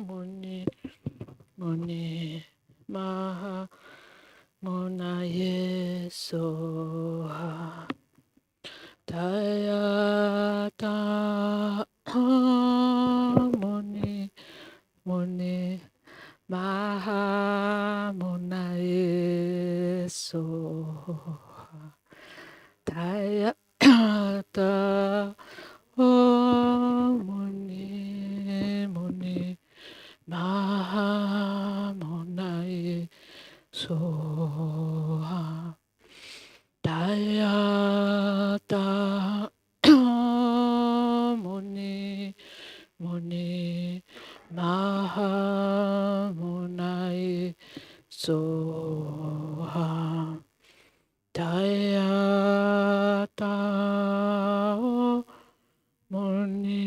muni muni maha munaye soha tayata muni muni maha munaye soha tayata muni muni maha munaye soha tayata muni muni maha munaye soha tayata muni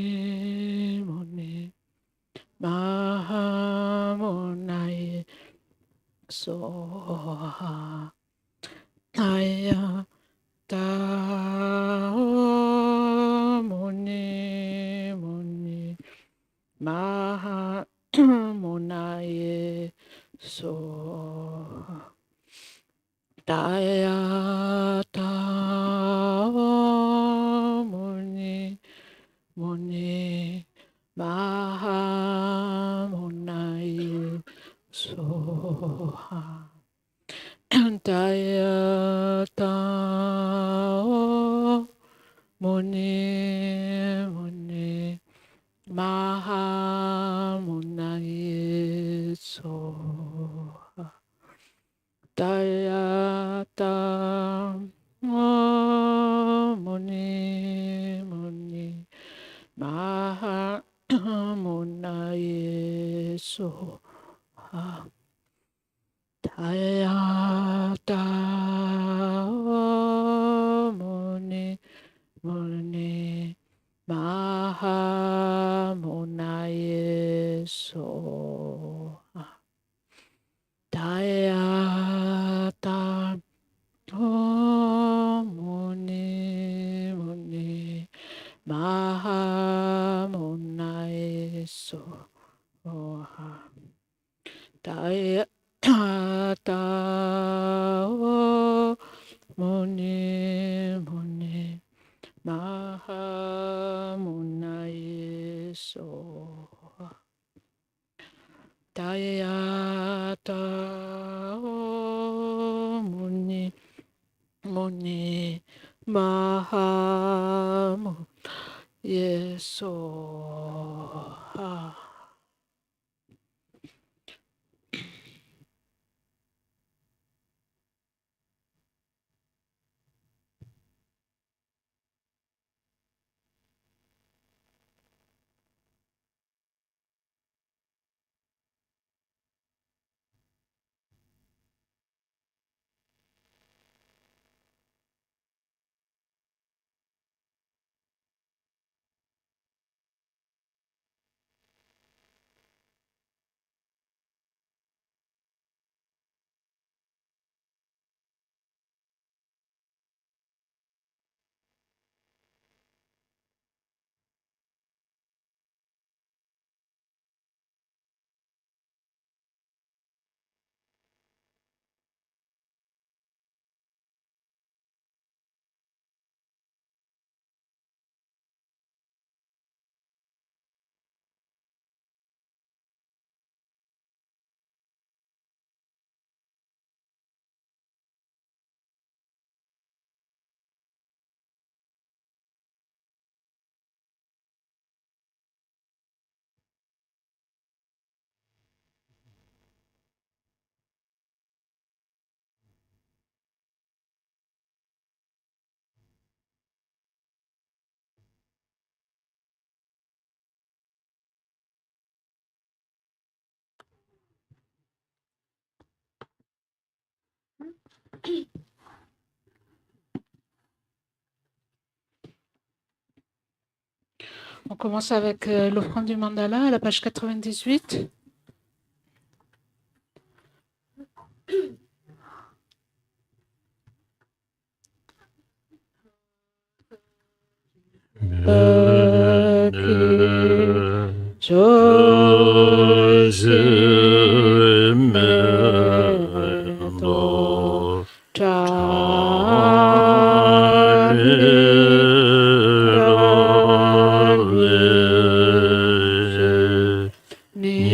muni maha munaye soha tayata muni muni maha munaye soha tayata muni muni maha munaye soha tayata muni muni maha munaye soha tayata muni muni maha munaye soha tayata muni muni maha munaye soha tayata muni muni maha munaye soha tayata muni muni maha munaye soha tayata muni muni maha munaye soha. On commence avec l'offrande du mandala à la page 98. Reconnu, 조심해도 자리를 니게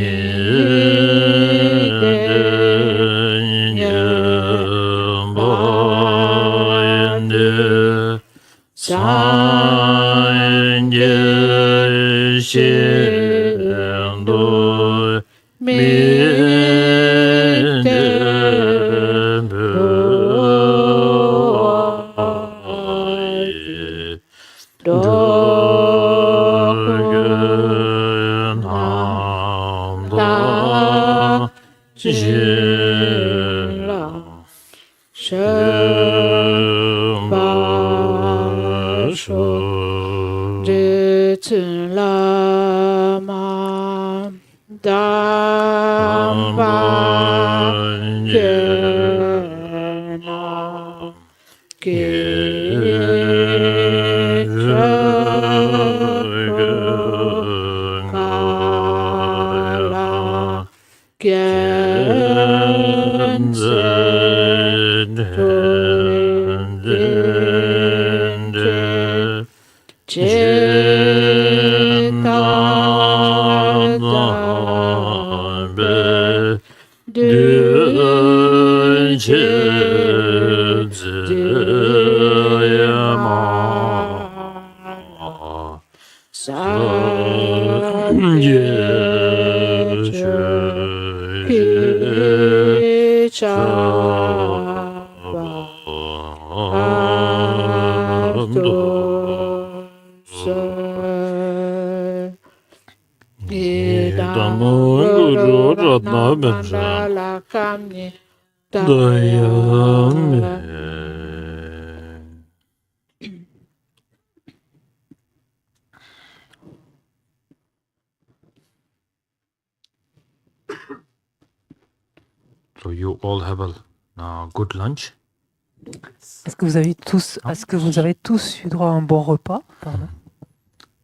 산예신도 미대도아예 도근함도 진라 셔바쇼 제츠라마 담바게나 게라라 겐세 제타다베 두제제야마 So you all have a good lunch? Est-ce que vous avez tous eu droit à un bon repas? Pardon.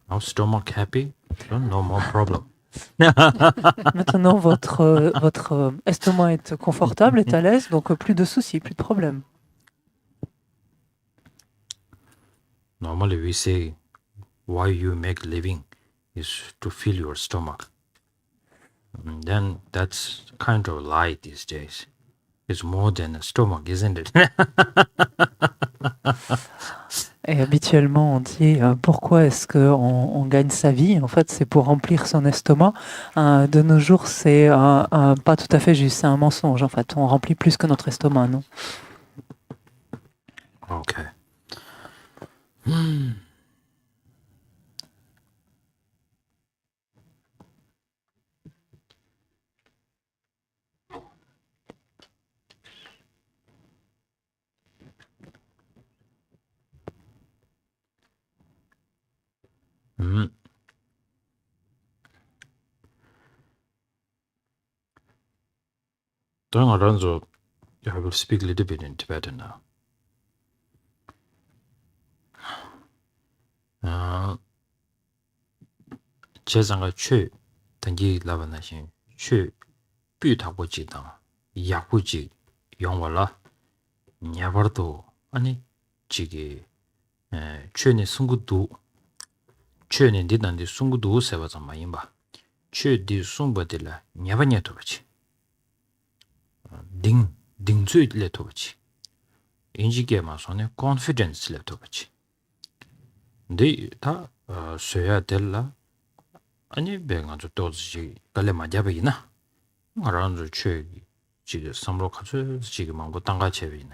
Now stomach happy? No more problem. Maintenant, votre estomac est confortable, est à l'aise, donc plus de soucis, plus de problèmes. Normally we say why you make living is to fill your stomach. And then that's kind of a lie these days. It's more than a stomach, isn't it? Et habituellement, on dit pourquoi est-ce qu'on gagne sa vie? En fait, c'est pour remplir son estomac. De nos jours, c'est pas tout à fait juste, c'est un mensonge. En fait, on remplit plus que notre estomac, non? Okay. I will speak a little bit in Tibetan now. 제상가 최 단지 라바나신 최 뷰타고지다 야고지 용월라 냐버도 아니 지게 최네 승구도 최네 디단디 승구도 세바자 마임바 최디 숨바딜라 냐바냐도 같이 딩즈이레 토같이 인지게마 손에 confidence 레 토같이 근데 다 써야 될라 아니 배가 좀 도지 갈래 맞아버리나 알아서 최 지금 삼로 가서 지금 뭐 땅가 채비네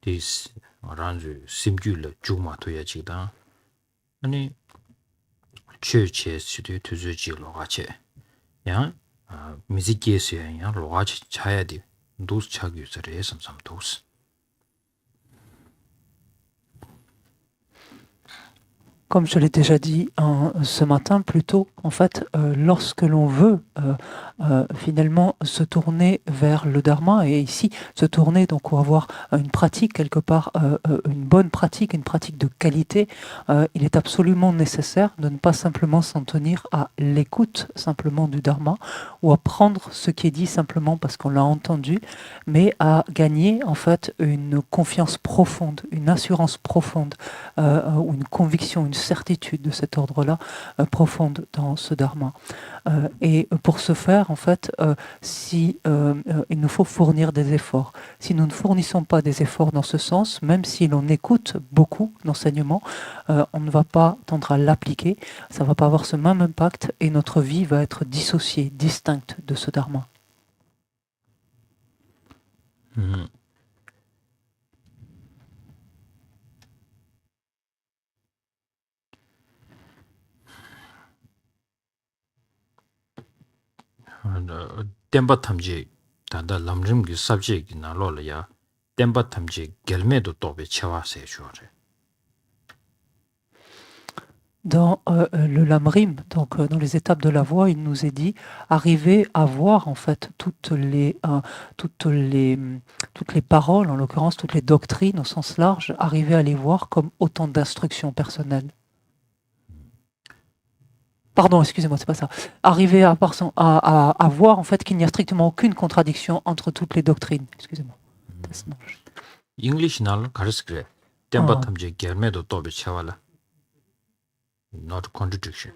디스 알아서 심줄을 주마토야 지다 아니 최체 수도 투즈지로 같이 야 뮤직에서야 야 로가치 차야 돼 도스 차기서래 삼삼 도스 Comme je l'ai déjà dit ce matin, plutôt, en fait, lorsque l'on veut finalement se tourner vers le Dharma, et ici se tourner donc ou avoir une pratique quelque part, une bonne pratique, une pratique de qualité, il est absolument nécessaire de ne pas simplement s'en tenir à l'écoute simplement du Dharma ou à prendre ce qui est dit simplement parce qu'on l'a entendu, mais à gagner en fait une confiance profonde, une assurance profonde, ou une conviction, une certitude de cet ordre-là profonde dans ce Dharma. Et pour ce faire, en fait, il nous faut fournir des efforts. Si nous ne fournissons pas des efforts dans ce sens, même si l'on écoute beaucoup d'enseignements, on ne va pas tendre à l'appliquer, ça ne va pas avoir ce même impact et notre vie va être dissociée, distincte de ce Dharma. Mm. Tempa tamji tanda lamrim gi sabje gi nalo la ya tempa tamji gelme do tobe chewa se chore. Dans le Lamrim, donc dans les étapes de la voie, il nous est dit arriver à voir en fait toutes les paroles, en l'occurrence toutes les doctrines au sens large, arriver à les voir comme autant d'instructions personnelles. Pardon, excusez-moi, c'est pas ça. Arriver à voir en fait qu'il n'y a strictement aucune contradiction entre toutes les doctrines. Excusez-moi. English nal kariskre tempa tamji gelme do tobe chewa la. Not contradiction.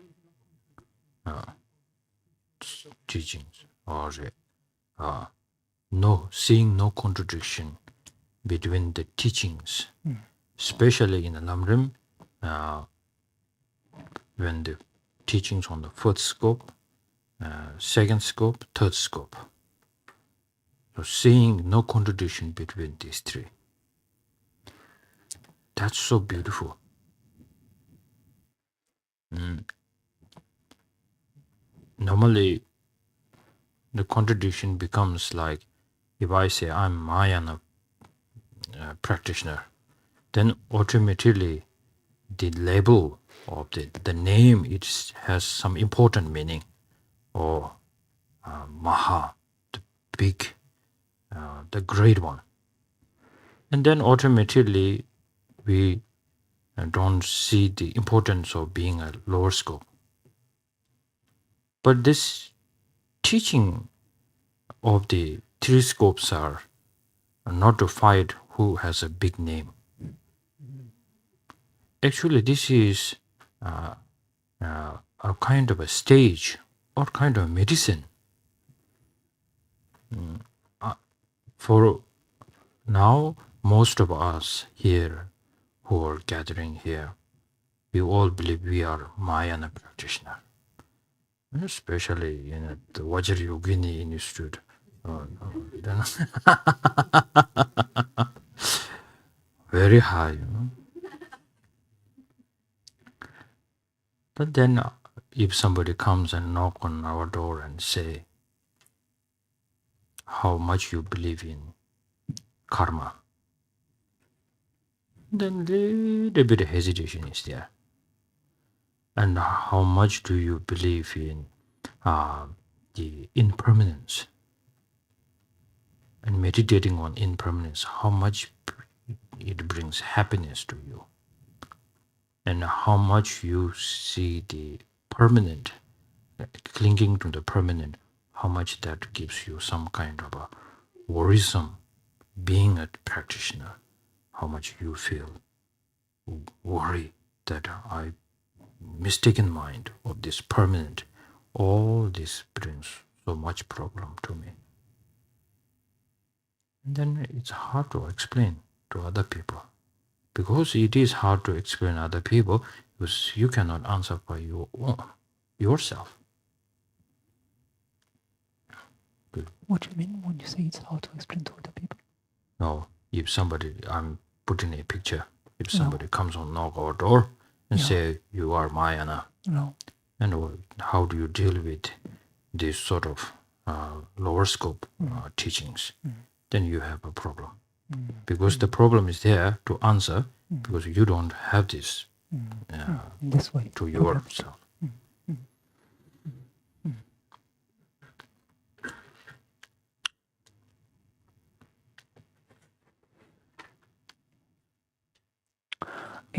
Teachings or seeing no contradiction between the teachings, especially in the Lamrim, when the teachings on the fourth scope, second scope, third scope. So seeing no contradiction between these three. That's so beautiful. Normally, the contradiction becomes like, if I say I'm Mahayana practitioner, then automatically the label of the name, it has some important meaning, or Maha, the big, the great one. And then automatically we don't see the importance of being a lower scope. But this teaching of the three scopes are not to fight who has a big name. Actually, this is a kind of a stage or kind of medicine. For now, most of us here who are gathering here, we all believe we are Mahayana practitioner. Especially in the Vajrayogini Institute. Very high. You know? But then if somebody comes and knock on our door and say how much you believe in karma, then a bit of hesitation is there. And how much do you believe in the impermanence? And meditating on impermanence, how much it brings happiness to you? And how much you see the permanent, clinging to the permanent, how much that gives you some kind of a worrisome being a practitioner, how much you feel worry that I mistaken mind of this permanent, all this brings so much problem to me. And then it's hard to explain to other people, because it is hard to explain to other people because you cannot answer for yourself. What do you mean when you say it's hard to explain to other people? No, if somebody, I'm putting a picture, if somebody comes on knock our door and say, you are Mahayana, and how do you deal with this sort of lower scope teachings, then you have a problem. Because the problem is there to answer, because you don't have this This way. to yourself.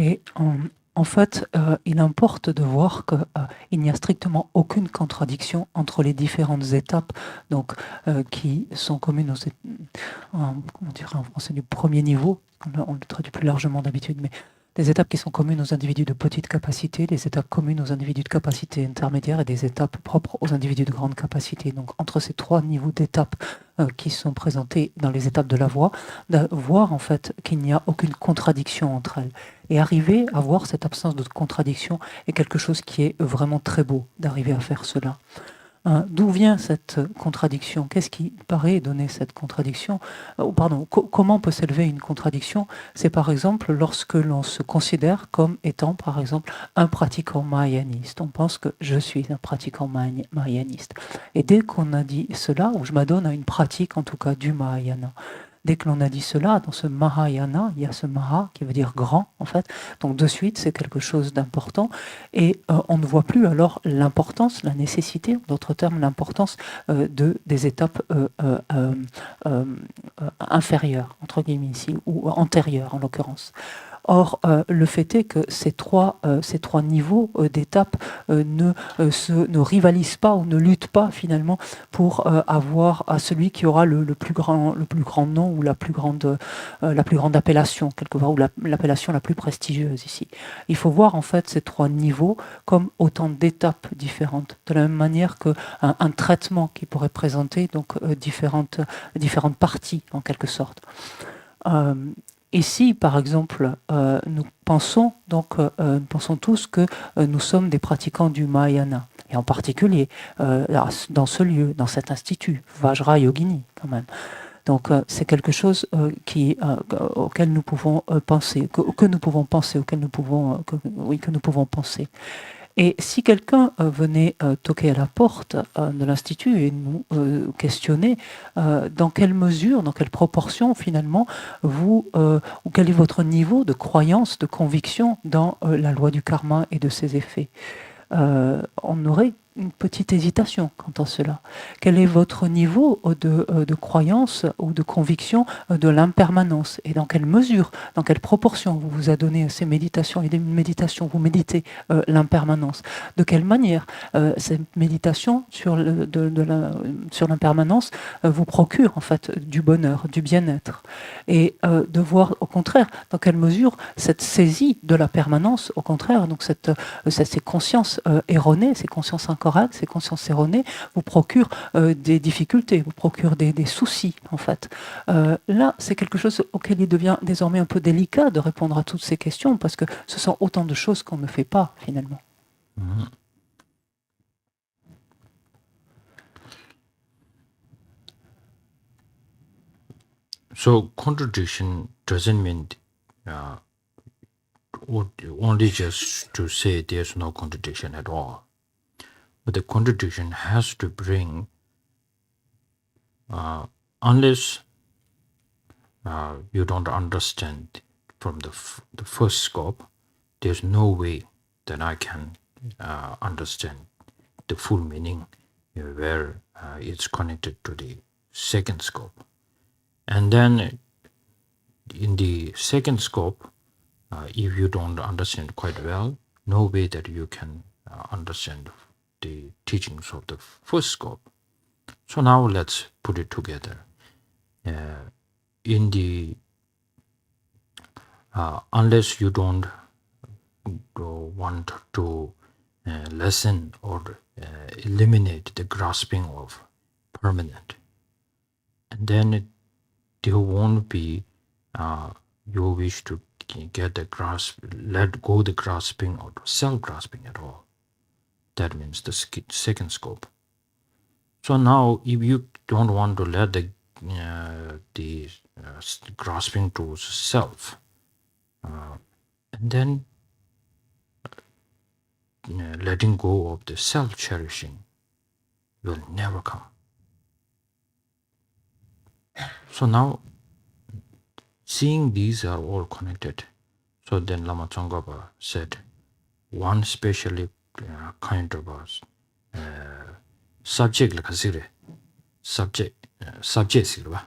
Et en fait, il importe de voir qu'il n'y a strictement aucune contradiction entre les différentes étapes donc, qui sont communes comment dire en français, du premier niveau, on le traduit plus largement d'habitude, mais des étapes qui sont communes aux individus de petite capacité, des étapes communes aux individus de capacité intermédiaire et des étapes propres aux individus de grande capacité. Donc entre ces trois niveaux d'étapes qui sont présentés dans les étapes de la voie, de voir en fait qu'il n'y a aucune contradiction entre elles. Et arriver à voir cette absence de contradiction est quelque chose qui est vraiment très beau, d'arriver à faire cela. D'où vient cette contradiction? Qu'est-ce qui paraît donner cette contradiction? Comment peut s'élever une contradiction? C'est par exemple lorsque l'on se considère comme étant, par exemple, un pratiquant mahayaniste. On pense que je suis un pratiquant mahayaniste. Et dès qu'on a dit cela, ou je m'adonne à une pratique, en tout cas, du Mahayana, dès que l'on a dit cela, dans ce Mahayana, il y a ce Maha qui veut dire grand, en fait. Donc, de suite, c'est quelque chose d'important. Et on ne voit plus alors l'importance, la nécessité, en d'autres termes, l'importance des étapes inférieures, entre guillemets ici, ou antérieures, en l'occurrence. Or, le fait est que ces trois niveaux d'étapes ne rivalisent pas ou ne luttent pas finalement pour avoir à celui qui aura le plus grand nom ou la plus grande appellation, quelque part, ou l'appellation la plus prestigieuse ici. Il faut voir en fait ces trois niveaux comme autant d'étapes différentes, de la même manière qu'un traitement qui pourrait présenter donc différentes parties en quelque sorte. Ici, par exemple, nous pensons tous que nous sommes des pratiquants du Mahayana, et en particulier dans ce lieu, dans cet institut, Vajra Yogini, quand même. Donc, c'est quelque chose auquel nous pouvons penser, que nous pouvons penser, que nous pouvons penser. Et si quelqu'un venait toquer à la porte de l'Institut et nous questionner dans quelle mesure, dans quelle proportion finalement ou quel est votre niveau de croyance, de conviction dans la loi du karma et de ses effets, on aurait une petite hésitation quant à cela. Quel est votre niveau de croyance ou de conviction de l'impermanence? Et dans quelle mesure, dans quelle proportion vous vous adonnez à ces méditations et des méditations, vous méditez l'impermanence? De quelle manière cette méditation sur l'impermanence vous procure en fait du bonheur, du bien-être? Et de voir au contraire dans quelle mesure cette saisie de la permanence, au contraire, donc ces consciences erronées, ces consciences incorrectes, ces consciences erronées vous procurent des difficultés, vous procurent des soucis en fait. Là, c'est quelque chose auquel il devient désormais un peu délicat de répondre à toutes ces questions parce que ce sont autant de choses qu'on ne fait pas finalement. So contradiction doesn't mean only just to say there's no contradiction at all. But the contradiction has to bring, unless you don't understand from the first scope, there's no way that I can understand the full meaning where it's connected to the second scope. And then in the second scope, if you don't understand quite well, no way that you can understand the teachings of the first scope. So now let's put it together. Unless you don't want to lessen or eliminate the grasping of permanent, and then there won't be your wish to get the grasp, let go the grasping or self-grasping at all. That means the second scope. So now, if you don't want to let the grasping to self, and then letting go of the self-cherishing will never come. So now, seeing these are all connected, So then Lama Tsongkhapa said, one specially kind of subject like a subject silva,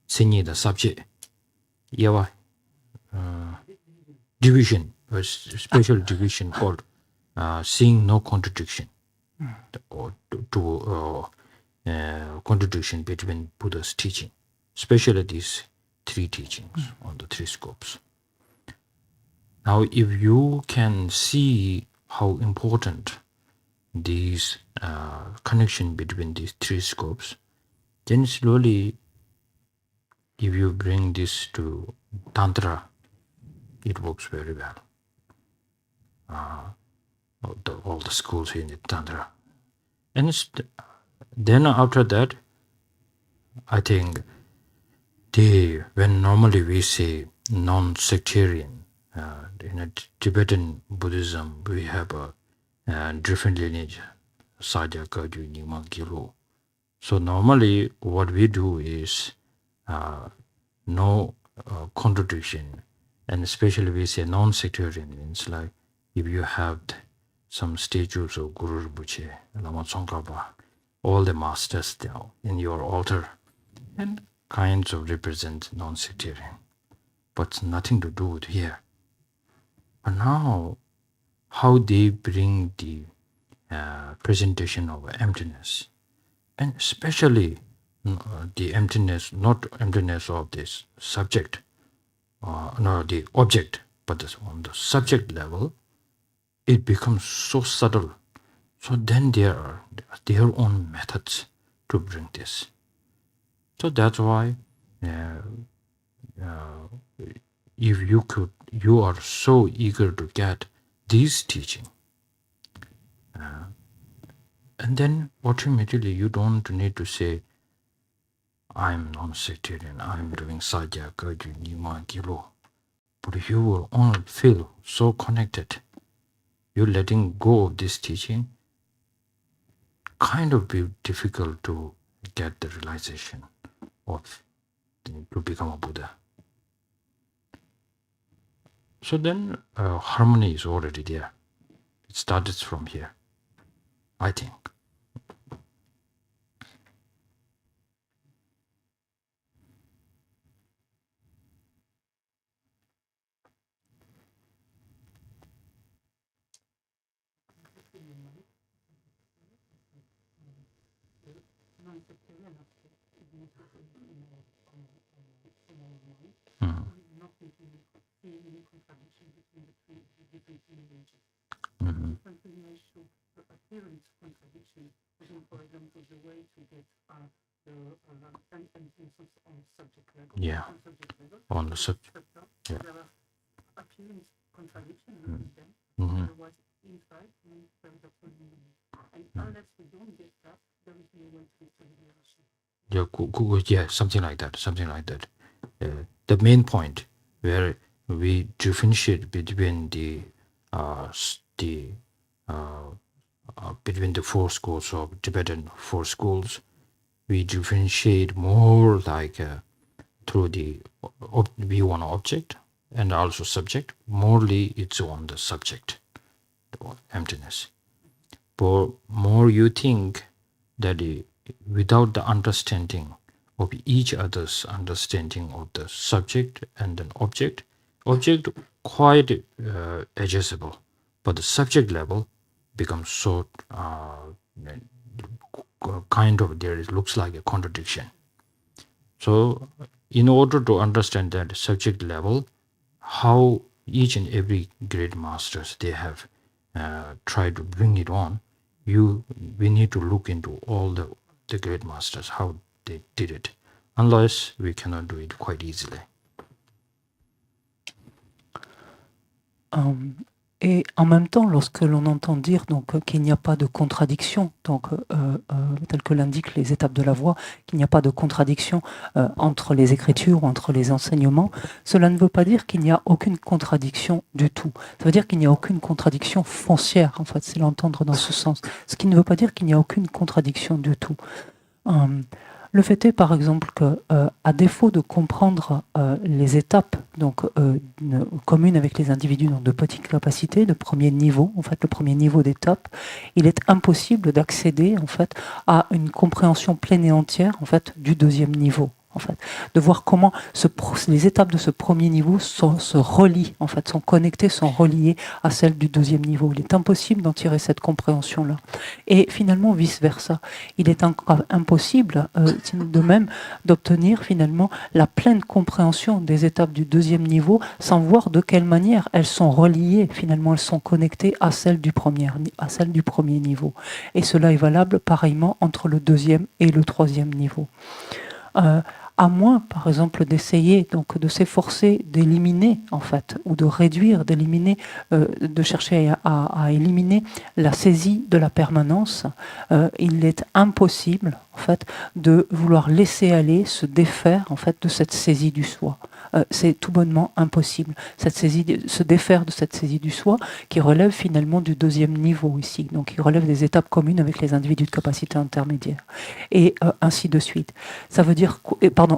singing the subject, yawa division, a special division called seeing no contradiction, or contradiction between Buddha's teaching, especially these three teachings on the three scopes. Now, if you can see how important these connection between these three scopes, then slowly, if you bring this to Tantra, it works very well. All the schools in the Tantra. And then after that, I think when normally we say non-sectarian, in a Tibetan Buddhism, we have a different lineage, Sadhya, Kagyu, Nyingma, Gyalo. So normally what we do is no contradiction, and especially we say non-sectarian means like if you have some statues of Guru Rinpoche, Lama Tsongkhapa, all the masters there in your altar, and kinds of represent non-sectarian, but nothing to do with here. But now, how they bring the presentation of emptiness, and especially the emptiness, not emptiness of this subject, no, the object, but on the subject level, it becomes so subtle. So then there are their own methods to bring this. So that's why if you are so eager to get this teaching, and then automatically you don't need to say, I'm non-sectarian, I'm doing sadhya, kagyu, nima, kilo. But you will only feel so connected. You're letting go of this teaching, kind of be difficult to get the realization of to become a Buddha. So then harmony is already there. It started from here, I think. Yeah, on the subject. Yeah. Yeah, something like that. The main point where we differentiate between between the four schools of Tibetan four schools, we differentiate more like through the view on object and also subject. Morely, it's on the subject, the emptiness. But more you think that without the understanding of each other's understanding of the subject and an object quite adjustable, but the subject level becomes so kind of looks like a contradiction. So in order to understand that subject level, how each and every great masters they have tried to bring it on, we need to look into all the great masters, how they did it. Unless we cannot do it quite easily. Et en même temps, lorsque l'on entend dire donc qu'il n'y a pas de contradiction, donc tel que l'indiquent les étapes de la voie, qu'il n'y a pas de contradiction entre les écritures ou entre les enseignements, cela ne veut pas dire qu'il n'y a aucune contradiction du tout. Ça veut dire qu'il n'y a aucune contradiction foncière, en fait, c'est l'entendre dans ce sens. Ce qui ne veut pas dire qu'il n'y a aucune contradiction du tout. Le fait est, par exemple, que, à défaut de comprendre les étapes communes avec les individus, donc de petite capacité, de premier niveau, en fait, le premier niveau d'étape, il est impossible d'accéder, en fait, à une compréhension pleine et entière, en fait, du deuxième niveau. En fait, de voir comment les étapes de ce premier niveau se relient, en fait, sont connectées, sont reliées à celles du deuxième niveau. Il est impossible d'en tirer cette compréhension-là. Et finalement, vice-versa. Il est impossible, de même, d'obtenir finalement la pleine compréhension des étapes du deuxième niveau sans voir de quelle manière elles sont reliées, finalement, elles sont connectées à celles du premier niveau. Et cela est valable pareillement entre le deuxième et le troisième niveau. À moins, par exemple, d'essayer, donc de s'efforcer d'éliminer, en fait, ou de réduire, d'éliminer, de chercher à éliminer la saisie de la permanence, il est impossible, en fait, de vouloir laisser aller, se défaire, en fait, de cette saisie du soi. C'est tout bonnement impossible. Se défaire de cette saisie du soi qui relève finalement du deuxième niveau ici, donc qui relève des étapes communes avec les individus de capacité intermédiaire, et ainsi de suite. Ça veut dire,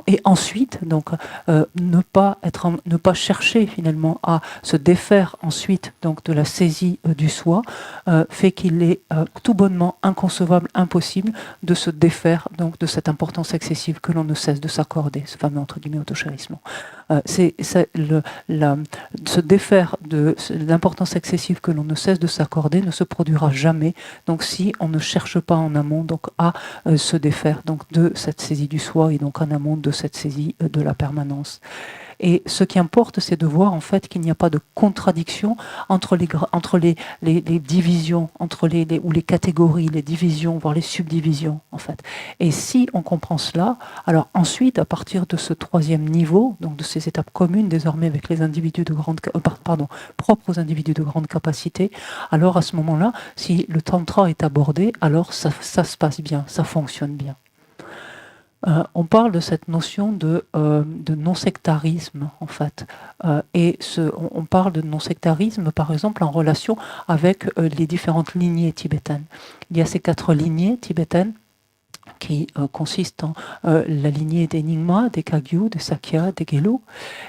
et ensuite, donc ne pas chercher finalement à se défaire ensuite donc de la saisie du soi, fait qu'il est tout bonnement inconcevable, impossible de se défaire donc de cette importance excessive que l'on ne cesse de s'accorder, ce fameux entre guillemets autochérissement. Se défaire de l'importance excessive que l'on ne cesse de s'accorder ne se produira jamais, donc si on ne cherche pas en amont donc à se défaire donc de cette saisie du soi et donc en amont de cette saisie de la permanence. Et ce qui importe, c'est de voir en fait qu'il n'y a pas de contradiction entre les divisions, ou les catégories, les divisions, voire les subdivisions en fait. Et si on comprend cela, alors ensuite, à partir de ce troisième niveau, donc de ces étapes communes désormais avec les individus propres aux individus de grande capacité, alors à ce moment-là, si le tantra est abordé, alors ça se passe bien, ça fonctionne bien. On parle de cette notion de non-sectarisme, en fait. On parle de non-sectarisme, par exemple, en relation avec les différentes lignées tibétaines. Il y a ces 4 lignées tibétaines qui consistent en la lignée des Nyingma, des Kagyu, des Sakya, des Gelug.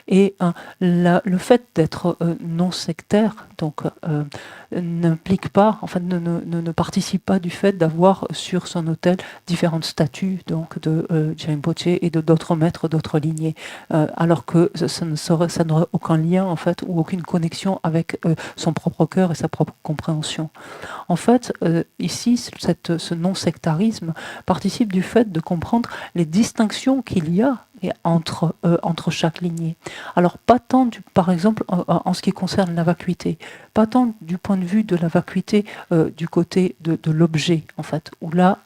Et le fait d'être non-sectaire, donc n'implique pas, enfin ne participe pas du fait d'avoir sur son autel différentes statues donc de Rinpoché et de d'autres maîtres d'autres lignées, alors que ça n'aurait aucun lien en fait ou aucune connexion avec son propre cœur et sa propre compréhension. En fait, ici, ce non-sectarisme participe du fait de comprendre les distinctions qu'il y a entre chaque lignée. Alors, pas tant, par exemple, en ce qui concerne la vacuité, pas tant du point de vue de la vacuité du côté de l'objet, en fait, où là,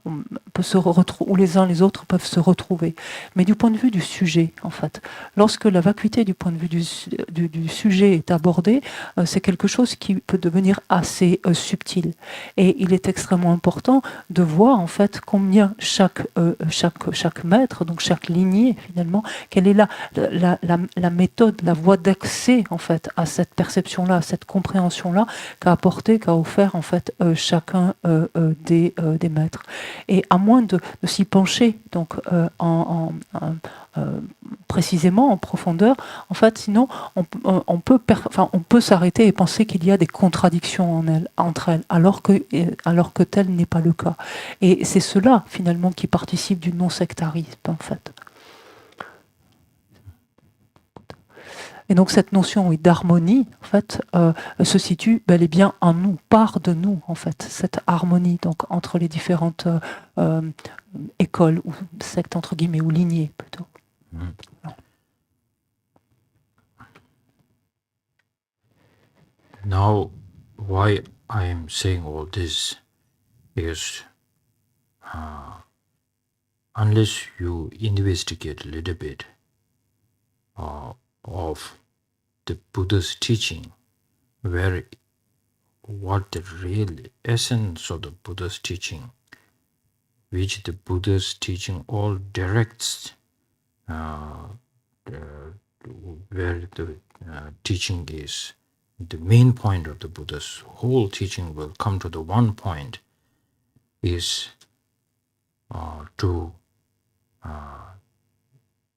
on peut se retrouver, où les uns les autres peuvent se retrouver, mais du point de vue du sujet, en fait. Lorsque la vacuité du point de vue du sujet est abordée, c'est quelque chose qui peut devenir assez subtil. Et il est extrêmement important de voir, en fait, combien chaque maître, donc chaque lignée, finalement, quelle est la méthode, la voie d'accès, en fait, à cette perception-là, à cette compréhension-là, qu'a offert, en fait, chacun des maîtres. Et à moins de s'y pencher, donc, précisément, en profondeur, en fait, sinon, on peut s'arrêter et penser qu'il y a des contradictions entre elles, alors que tel n'est pas le cas. Et c'est cela, finalement, qui participe du non-sectarisme, en fait. Et donc cette notion d'harmonie, en fait, se situe bel et bien en nous, part de nous, en fait, cette harmonie donc entre les différentes écoles ou sectes entre guillemets ou lignées plutôt. Now, why I am saying all this is unless you investigate a little bit of the Buddha's teaching, what the real essence of the Buddha's teaching, which the Buddha's teaching all directs, where the teaching is, the main point of the Buddha's whole teaching will come to the one point, is to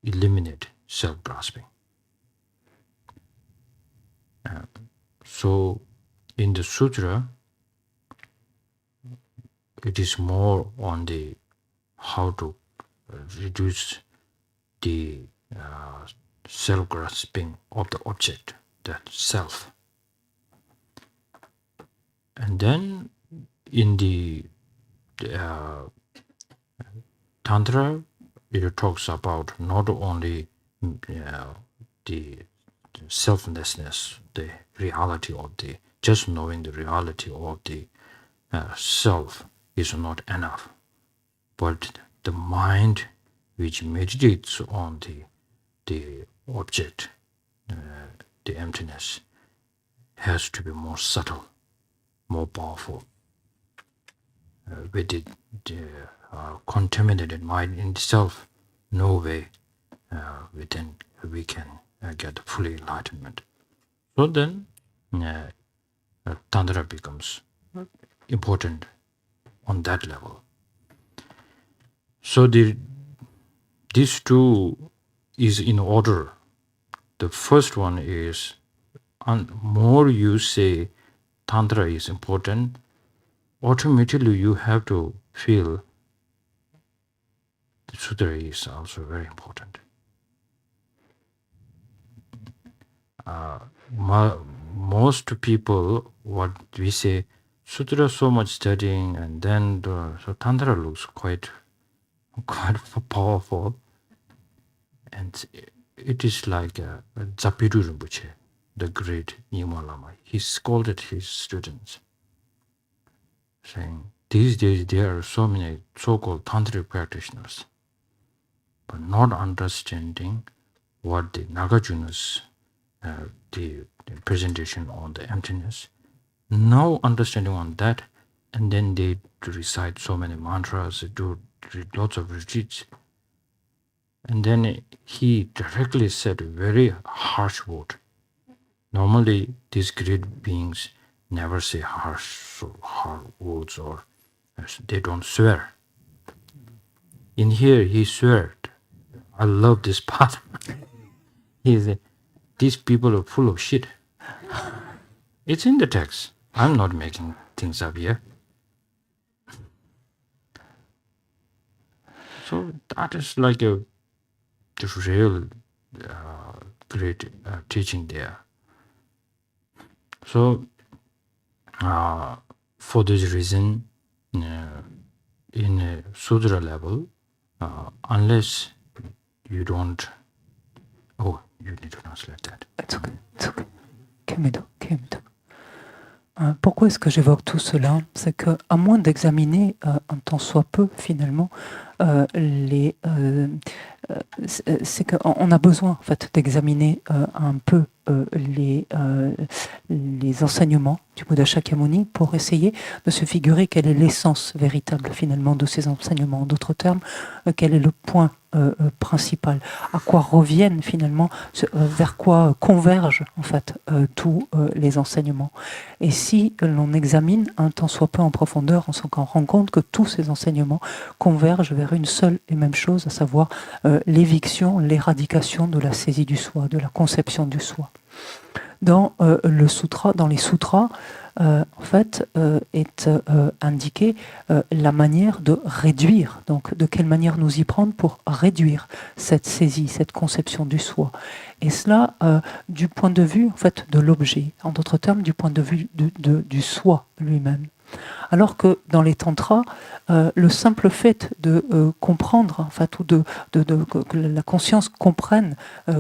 eliminate self-grasping. So in the sutra, it is more on the how to reduce the self-grasping of the object, that self. And then in the Tantra, it talks about not only the selflessness, the reality of the, just knowing the reality of the self is not enough, but the mind which meditates on the object, the emptiness, has to be more subtle, more powerful. With the contaminated mind in itself, no way we can get full enlightenment. So then, Tantra becomes important on that level. So these two is in order. The first one is, more you say Tantra is important, automatically you have to feel the Sutra is also very important. Most people, what we say, Sutra so much studying, and then so Tantra looks quite powerful, and it is like Zapiru Rinpoche, the great Dalaï-Lama. He scolded his students, saying, these days there are so many so-called tantric practitioners, but not understanding what the Nagarjuna's the presentation on the emptiness, no understanding on that, and then they recite so many mantras, do lots of retreats, and then he directly said a very harsh word. Normally, these great beings never say harsh words, or they don't swear. In here, he swear. I love this part. He said, these people are full of shit. It's in the text. I'm not making things up here. So that is like the real great teaching there. So for this reason, in a Sutra level, unless you don't, you need to translate that. It's okay. It's okay. Calmez-vous, calmez-vous. Pourquoi est-ce que j'évoque tout cela? C'est que, à moins d'examiner un tant soit peu, finalement, c'est qu'on a besoin, en fait, d'examiner un peu les enseignements du Bouddha Shakyamuni pour essayer de se figurer quelle est l'essence véritable, finalement, de ces enseignements. En d'autres termes, quel est le point principal, à quoi reviennent finalement, vers quoi convergent en fait tous les enseignements. Et si l'on examine un tant soit peu en profondeur, on s'en rend compte que tous ces enseignements convergent vers une seule et même chose, à savoir l'éviction, l'éradication de la saisie du soi, de la conception du soi. Dans les sutras, en fait, est indiqué la manière de réduire, donc de quelle manière nous y prendre pour réduire cette saisie, cette conception du soi. Et cela du point de vue en fait, de l'objet, en d'autres termes, du point de vue du soi lui-même. Alors que dans les tantras, le simple fait de comprendre, en fait, ou que la conscience comprenne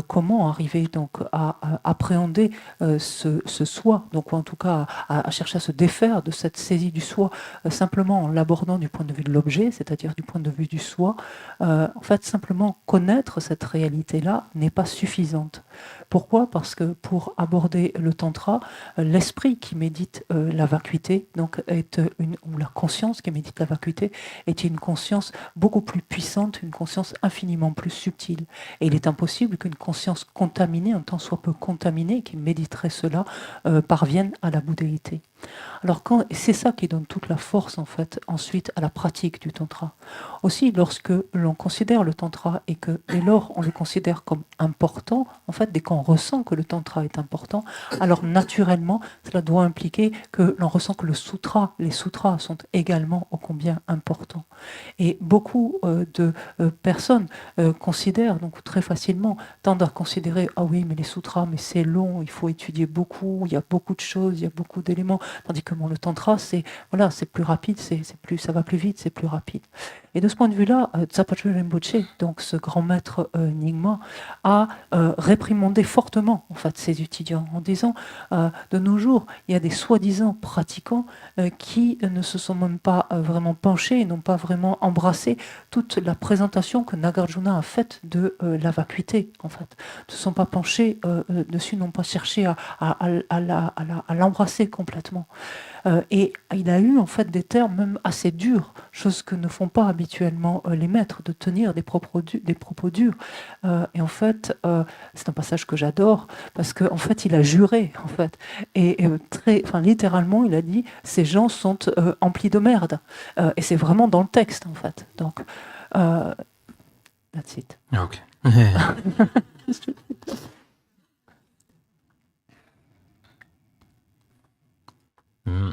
comment arriver donc à appréhender ce soi, donc ou en tout cas à chercher à se défaire de cette saisie du soi, simplement en l'abordant du point de vue de l'objet, c'est-à-dire du point de vue du soi, en fait, simplement connaître cette réalité-là n'est pas suffisante. Pourquoi ? Parce que pour aborder le tantra, l'esprit qui médite la vacuité, donc ou la conscience qui médite la vacuité, est une conscience beaucoup plus puissante, une conscience infiniment plus subtile. Et il est impossible qu'une conscience contaminée, un tant soit peu contaminée, qui méditerait cela, parvienne à la bouddhéité. Alors c'est ça qui donne toute la force en fait ensuite à la pratique du tantra. Aussi lorsque l'on considère le tantra et que dès lors on le considère comme important, en fait dès qu'on ressent que le tantra est important, alors naturellement cela doit impliquer que l'on ressent que les sutras sont également ô combien importants. Et beaucoup de personnes considèrent donc très facilement, tendent à considérer ah oui mais les sutras mais c'est long, il faut étudier beaucoup, il y a beaucoup de choses, il y a beaucoup d'éléments, tandis que le tantra c'est voilà c'est plus rapide, ça va plus vite, c'est plus rapide. Et de ce point de vue-là, Tsenshab Rinpoché, donc ce grand maître Nyingma, a réprimandé fortement en fait ses étudiants en disant de nos jours il y a des soi-disant pratiquants qui ne se sont même pas vraiment penchés, n'ont pas vraiment embrassé toute la présentation que Nagarjuna a faite de la vacuité en fait, ne se sont pas penchés dessus, n'ont pas cherché à l'embrasser complètement. Et il a eu en fait des termes même assez durs, chose que ne font pas habituellement les maîtres, de tenir des propos durs. Et en fait, c'est un passage que j'adore parce qu'en fait, il a juré en fait, et littéralement, il a dit ces gens sont emplis de merde. Et c'est vraiment dans le texte en fait. Donc, that's it. Okay. Mm.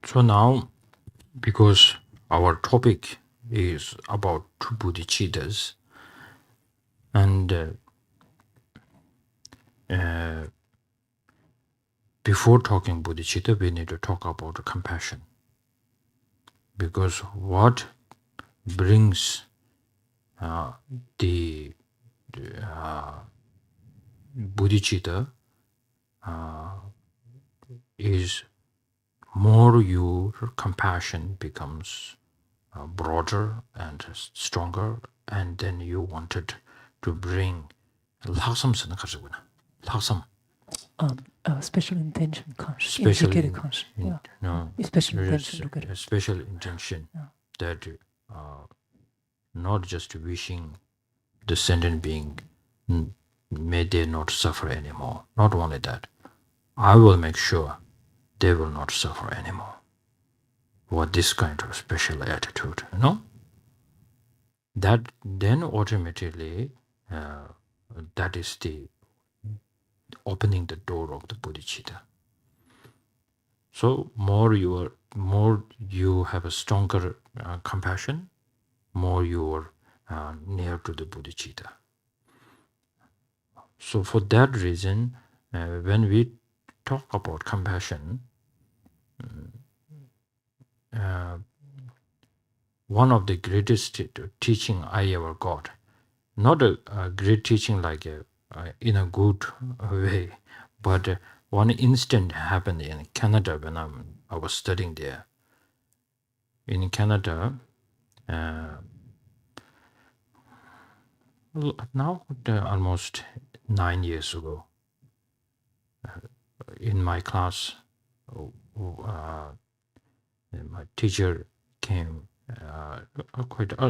So now, because our topic is about two bodhicittas, and before talking bodhicitta, we need to talk about compassion. Because what brings the bodhicitta is more your compassion becomes broader and stronger, and then you wanted to bring laksam Special intention conscious, special indicated conscious, yeah. No, Special there is intention, look at it. a special intention that not just wishing the sentient being may they not suffer anymore. Not only that, I will make sure they will not suffer anymore. What this kind of special attitude, you know? That then automatically that is the opening the door of the bodhicitta. So more you have a stronger compassion, more you are near to the bodhicitta. So for that reason, when we talk about compassion, one of the greatest teaching I ever got, not a great teaching like in a good way, but one instant happened in Canada when I was studying there. In Canada, now almost 9 years ago, in my class, my teacher came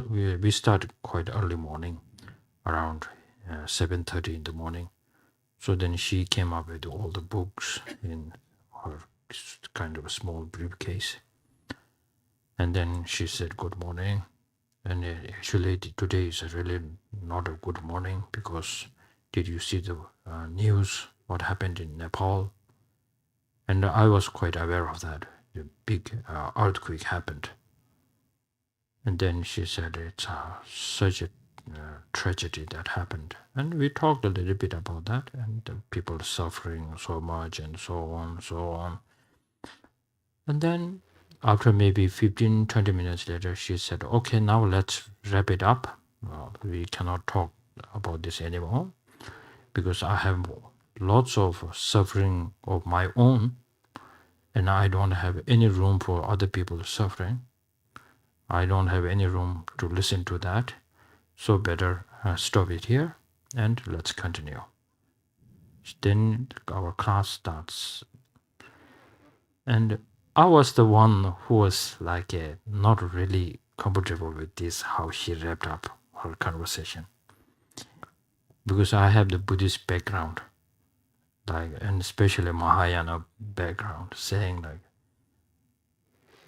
we started quite early morning, around 7:30 in the morning. So then she came up with all the books in her kind of a small briefcase. And then she said, "Good morning." And actually today is really not a good morning, because did you see the news, what happened in Nepal? And I was quite aware of that. The big earthquake happened. And then she said, it's such a tragedy that happened. And we talked a little bit about that, and people suffering so much and so on, so on. And then after maybe 15-20 minutes later, she said, "Okay, now let's wrap it up. We cannot talk about this anymore, because I have lots of suffering of my own, and I don't have any room for other people's suffering. I don't have any room to listen to that. So better stop it here and let's continue." Then our class starts. And I was the one who was like not really comfortable with this, how she wrapped up her conversation. Because I have the Buddhist background. like, and especially Mahayana background, saying like,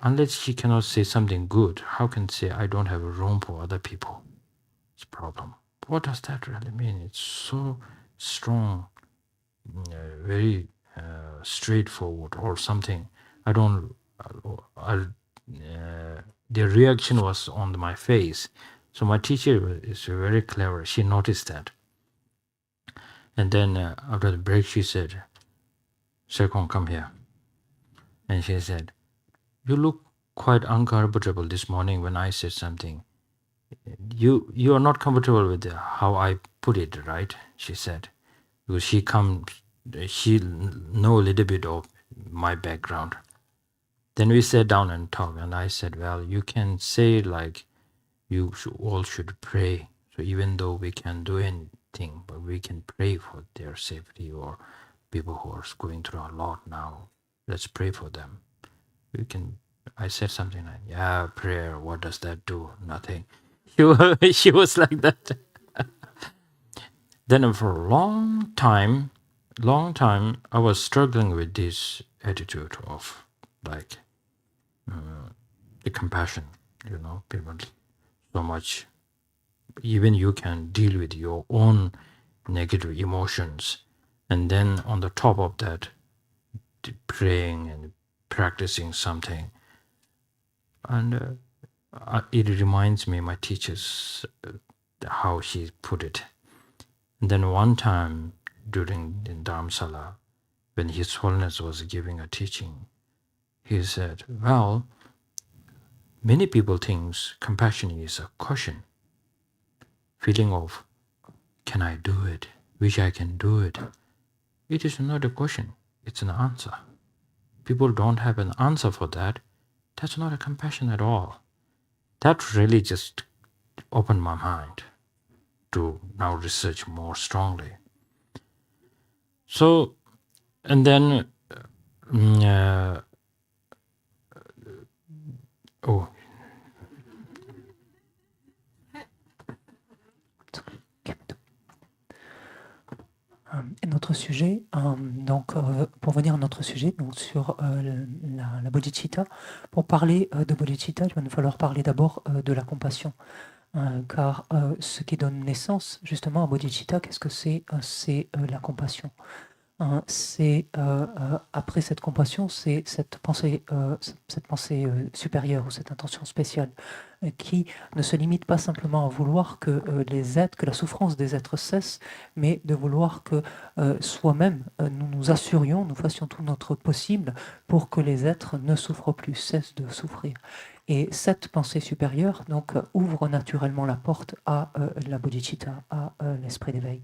unless she cannot say something good, how can say I don't have room for other people? It's a problem. What does that really mean? It's so strong, very straightforward or something. I don't. The reaction was on my face. So my teacher is very clever. She noticed that. And then after the break, she said, Serkong, come here. And she said, you look quite uncomfortable this morning when I said something. You are not comfortable with how I put it, right? She said. Because she know a little bit of my background. Then we sat down and talked, and I said, well, you can say like you all should pray. So even though we can't do anything, but we can pray for their safety, or people who are going through a lot now. Let's pray for them. I said something like, yeah, prayer, what does that do? Nothing. She was like that. Then for a long time, I was struggling with this attitude of like the compassion, people so much. Even you can deal with your own negative emotions. And then on the top of that, praying and practicing something. And it reminds me, my teachers, how she put it. And then one time during the Dharamsala, when His Holiness was giving a teaching, he said, well, many people think compassion is a caution, feeling of, can I do it? Wish I can do it. It is not a question, it's an answer. People don't have an answer for that. That's not a compassion at all. That really just opened my mind to now research more strongly. So, and then, Et notre sujet, donc pour venir à notre sujet, donc sur la bodhicitta, pour parler de bodhicitta, il va nous falloir parler d'abord de la compassion. Car ce qui donne naissance justement à bodhicitta, qu'est-ce que c'est? C'est la compassion. C'est après cette compassion, c'est cette pensée supérieure ou cette intention spéciale qui ne se limite pas simplement à vouloir que que la souffrance des êtres cesse, mais de vouloir que soi-même nous nous assurions, nous fassions tout notre possible pour que les êtres ne souffrent plus, cessent de souffrir. Et cette pensée supérieure donc ouvre naturellement la porte à la bodhicitta, à l'esprit d'éveil.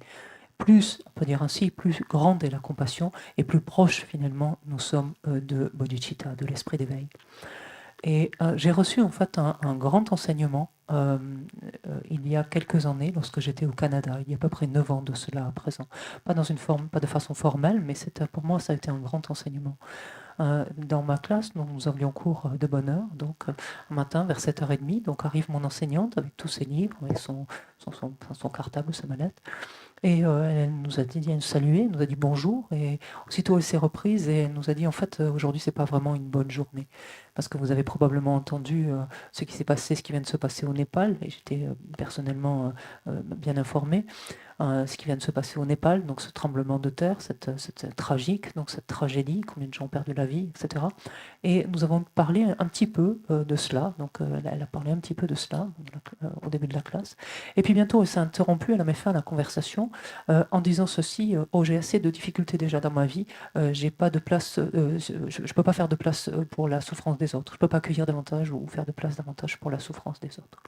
Plus, on peut dire ainsi, plus grande est la compassion et plus proche finalement nous sommes de bodhicitta, de l'esprit d'éveil. Et j'ai reçu en fait un grand enseignement il y a quelques années lorsque j'étais au Canada, il y a à peu près 9 ans de cela à présent. Pas de façon formelle, mais pour moi ça a été un grand enseignement. Dans ma classe, nous avions cours de bonne heure, donc un matin vers 7h30, donc arrive mon enseignante avec tous ses livres, avec son cartable, sa mallette. Et elle nous a dit, elle salué, nous a dit bonjour, et aussitôt elle s'est reprise et elle nous a dit en fait aujourd'hui c'est pas vraiment une bonne journée parce que vous avez probablement entendu ce qui vient de se passer au Népal, et j'étais personnellement bien informée. Ce qui vient de se passer au Népal, donc ce tremblement de terre, cette tragique, donc cette tragédie, combien de gens ont perdu la vie, etc. Et nous avons parlé un petit peu de cela, donc elle a parlé un petit peu de cela au début de la classe. Et puis bientôt elle s'est interrompue, elle a mis fin à la conversation en disant ceci, oh j'ai assez de difficultés déjà dans ma vie, j'ai pas de place, je peux pas faire de place pour la souffrance des autres, je peux pas accueillir davantage ou faire de place davantage pour la souffrance des autres.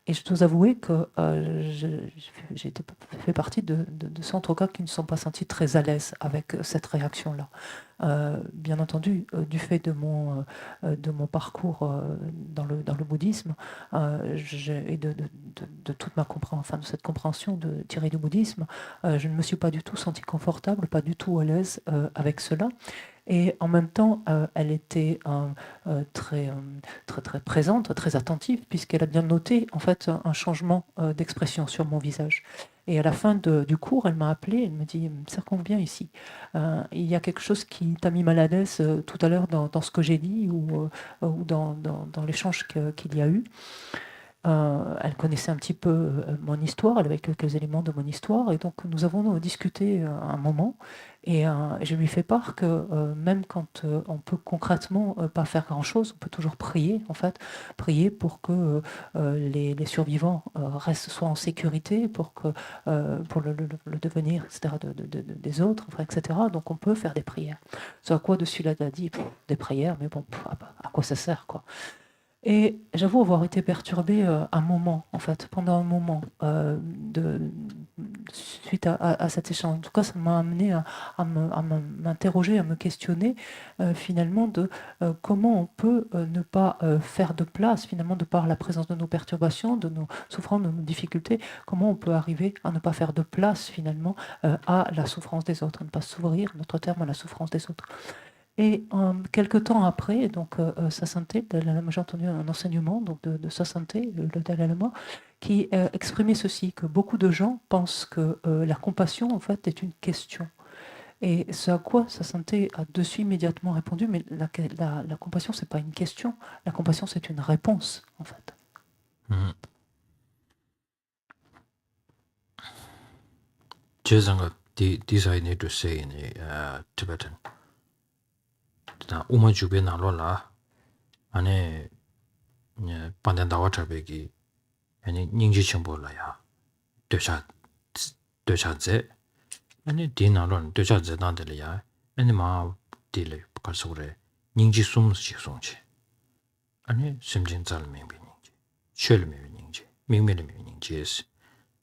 Et je dois avouer que j'ai fait partie de ceux, en tout cas, qui ne sont pas sentis très à l'aise avec cette réaction-là. Bien entendu, du fait de mon parcours dans le bouddhisme et de toute ma compréhension, enfin de cette compréhension tirée du bouddhisme, je ne me suis pas du tout senti confortable, pas du tout à l'aise avec cela. Et en même temps, elle était très présente, très attentive, puisqu'elle a bien noté en fait un changement d'expression sur mon visage. Et à la fin du cours, elle m'a appelé, elle me dit « Serkong, viens ici. Il y a quelque chose qui t'a mis mal à l'aise tout à l'heure dans ce que j'ai dit ou dans l'échange qu'il y a eu. » Elle connaissait un petit peu mon histoire, elle avait quelques éléments de mon histoire, et donc nous avons discuté un moment, et je lui fais part que même quand on peut concrètement pas faire grand-chose, on peut toujours prier, en fait, prier pour que les survivants soient en sécurité, pour le devenir, etc., des autres, enfin, etc. Donc on peut faire des prières. Ce à quoi dessus là a dit des prières, mais bon, à quoi ça sert, quoi. Et j'avoue avoir été perturbée un moment, en fait, pendant un moment, suite à cet échange. En tout cas, ça m'a amené à m'interroger, à me questionner, finalement, de comment on peut ne pas faire de place, finalement, de par la présence de nos perturbations, de nos souffrances, de nos difficultés, comment on peut arriver à ne pas faire de place, finalement, à la souffrance des autres, à ne pas s'ouvrir, notre terme, à la souffrance des autres. Et quelques temps après, donc sa sainteté, j'ai entendu un enseignement donc de sa sainteté, le Dalaï-Lama, qui exprimait ceci, que beaucoup de gens pensent que la compassion, en fait, est une question. Et ce à quoi sa sainteté a dessus immédiatement répondu, mais la compassion, c'est pas une question, la compassion, c'est une réponse, en fait. This I need to say in Tibetan. Uma jube na lo la ane pandan dawa chabe gi ane ningji chenpo la ya döcha ze ane di na lo döcha ze dan de le ya ane ma di le kar so re ningji sum chi song chi ane semjin zal me bi ningji chöl me bi ningji mingme le me bi ningji es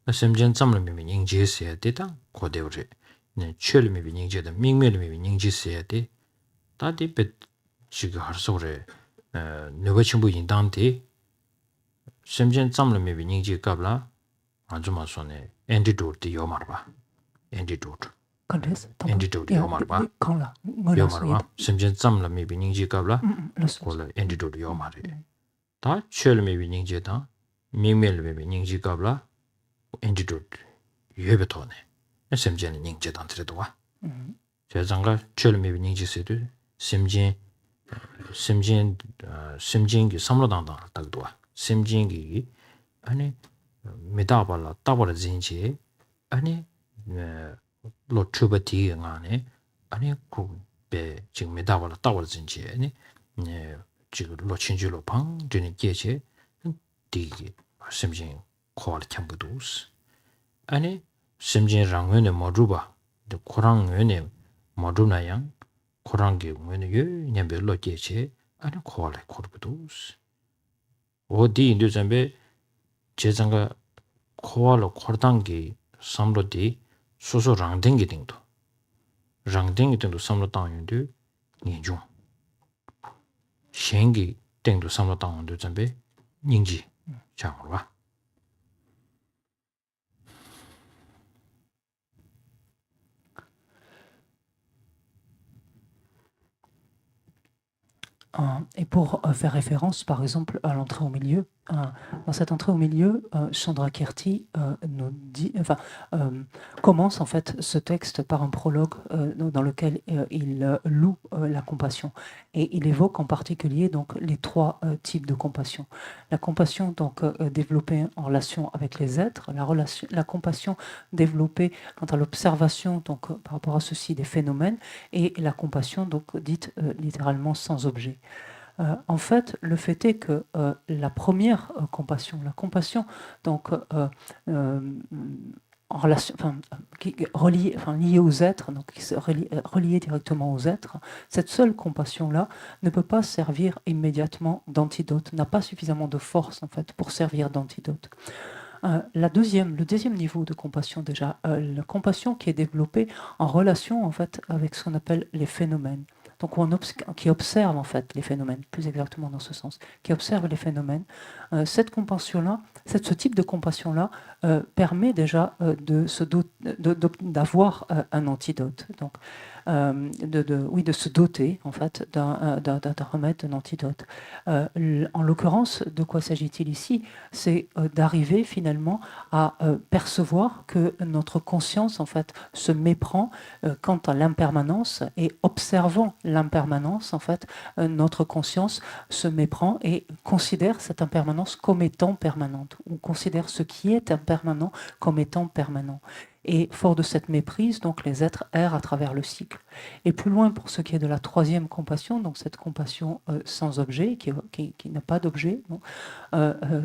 na semjin zam le me bi ningji es ya de ta ko de re ne chöl me bi ningji da mingme le me bi ningji es ya de 다디 배 지금 할 소리 누가 친구 인단데 심전 잠을 매비 닝지 갑라 아주 마소네 엔티도트 요마르바 엔티도트 엔티도트 요마르바 요마르바 심전 잠을 매비 닝지 갑라 콜 엔티도트 요마르 다 첼 매비 닝지다 미멜 매비 닝지 갑라 엔티도트 예베토네 심전 닝지다 들도와 제장가 첼 매비 닝지세도 심진 기 삼로당당 딱도와 심진기 아니 메다발라 따버려 진지 아니 로추바티 안에 아니 그배 지금 메다발라 따버려 진지 아니 지금 로친주로 방 되는 게제 디기 심진 콜 캠부도스 아니 심진 랑외네 모주바 더 코랑외네 모주나양 코랑게 뭐는 요 냠벨로 게체 아니 콜레 코르부도스 어디 인도점에 제장가 코알로 코르당게 삼로디 소소 랑댕게 딩도 랑댕게 딩도 삼로 당연도 니중 셴게 딩도 삼로 당연도 점에 닝지 장으로와 Et pour faire référence, par exemple, à l'entrée au milieu, dans cette entrée au milieu, Chandrakirti nous dit, commence en fait ce texte par un prologue dans lequel il loue la compassion, et il évoque en particulier donc les trois types de compassion. La compassion donc développée en relation avec les êtres, la compassion développée quant à l'observation donc par rapport à ceci des phénomènes, et la compassion donc dite littéralement sans objet. En fait, le fait est que la première compassion, la compassion donc en relation, liée aux êtres, donc reliée directement aux êtres, cette seule compassion-là ne peut pas servir immédiatement d'antidote, n'a pas suffisamment de force en fait pour servir d'antidote. Le deuxième niveau de compassion déjà, la compassion qui est développée en relation en fait avec ce qu'on appelle les phénomènes. Donc qui observe en fait les phénomènes, plus exactement dans ce sens, qui observe les phénomènes. Cette compassion-là, ce type de compassion-là permet déjà d'avoir un antidote. Donc, de se doter en fait d'un remède, d'un antidote. En l'occurrence, de quoi s'agit-il ici? C'est d'arriver finalement à percevoir que notre conscience en fait se méprend quant à l'impermanence, et observant l'impermanence en fait, notre conscience se méprend et considère cette impermanence comme étant permanente, ou considère ce qui est impermanent comme étant permanent. Et fort de cette méprise, donc les êtres errent à travers le cycle. Et plus loin, pour ce qui est de la troisième compassion, donc cette compassion sans objet, qui n'a pas d'objet,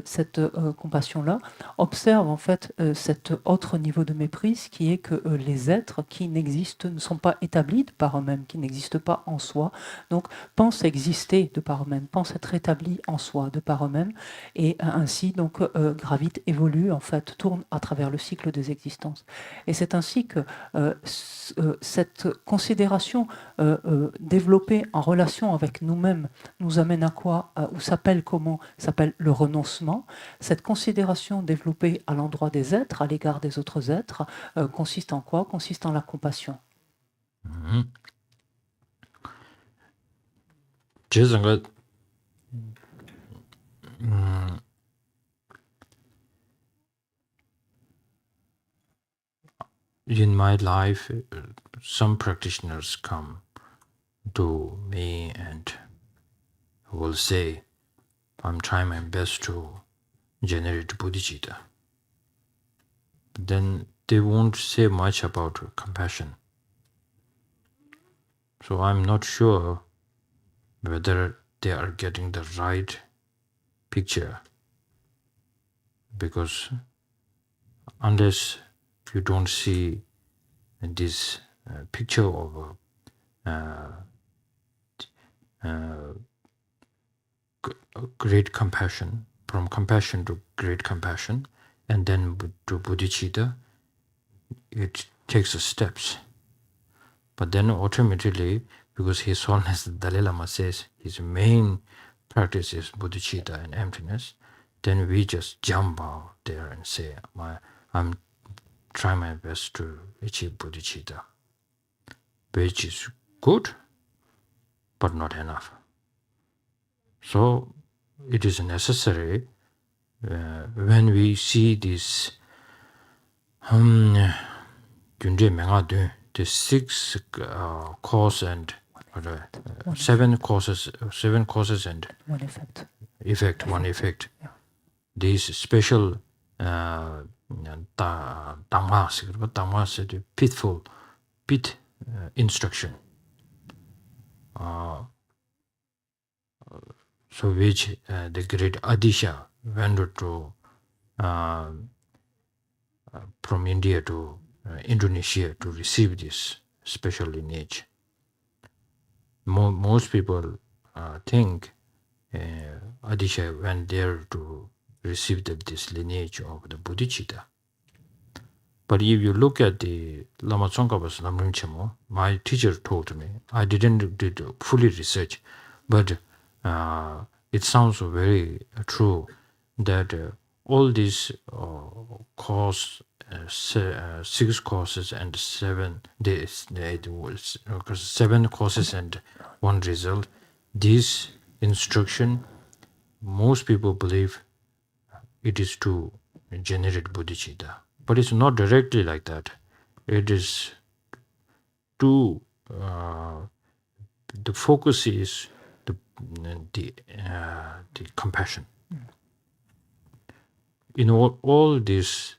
cette compassion-là observe en fait cet autre niveau de méprise, qui est que les êtres qui n'existent, ne sont pas établis de par eux-mêmes, qui n'existent pas en soi, donc pensent exister de par eux-mêmes, pensent être établis en soi de par eux-mêmes, et ainsi donc gravitent, évoluent en fait, tournent à travers le cycle des existences. Et c'est ainsi que cette considération développée en relation avec nous-mêmes nous amène à quoi? Ou s'appelle comment? S'appelle le renoncement. Cette considération développée à l'endroit des êtres, à l'égard des autres êtres, consiste en quoi? Consiste en la compassion. In my life, some practitioners come to me and will say, I'm trying my best to generate bodhicitta. Then they won't say much about compassion. So I'm not sure whether they are getting the right picture, because unless you don't see this picture of great compassion, from compassion to great compassion, and then to bodhicitta, it takes steps. But then automatically, because His Holiness the Dalaï-Lama says his main practice is bodhicitta and emptiness, then we just jump out there and say, I'm trying my best to achieve bodhicitta, which is good, but not enough. So it is necessary when we see this the 6 cause and 7 causes and One effect. One effect. Yeah. These special Dharma, the pitful, pit instruction. So which the great Adisha went to from India to Indonesia to receive this special lineage. Most people think Adisha went there to receive this lineage of the bodhicitta. But if you look at the Lama Tsongkhapa's Lamrim Chemo, my teacher told me, I didn't do fully research, but it sounds very true that all these cause, 6 causes and 7 days, 7 causes and 1 result, this instruction, most people believe it is to generate bodhicitta. But it's not directly like that. It is to, the focus is the compassion. In all this,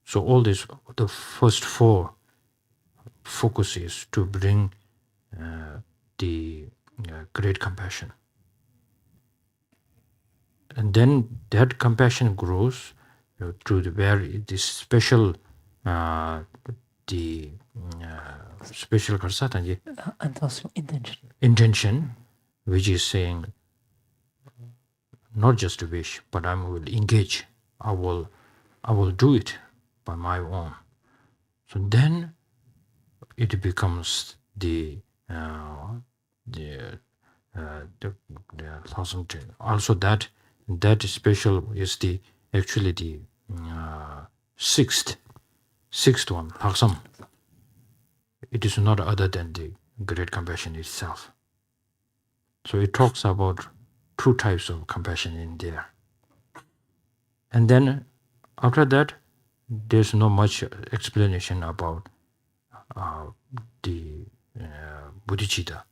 so all this, the first 4 focus is to bring the great compassion. And then that compassion grows to the where this special special intention, which is saying not just a wish, but I will engage. I will do it by my own. So then it becomes the thousand. Also that special is actually the sixth one, récemment. It is not other than the great compassion itself. So it talks about two types of compassion in there. And then after that, there's no much explanation about the bodhicitta.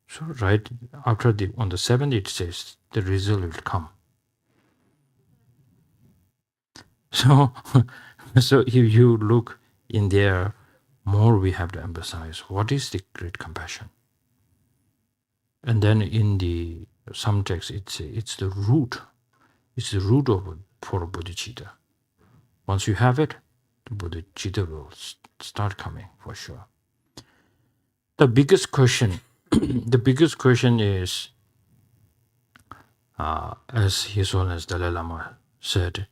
So right after on the 7th, it says the result will come. So, so if you look in there, more we have to emphasize what is the great compassion. And then in some texts, it's the root. It's the root for bodhicitta. Once you have it, the bodhicitta will start coming for sure. The biggest question, is, as His Holiness Dalaï-Lama said,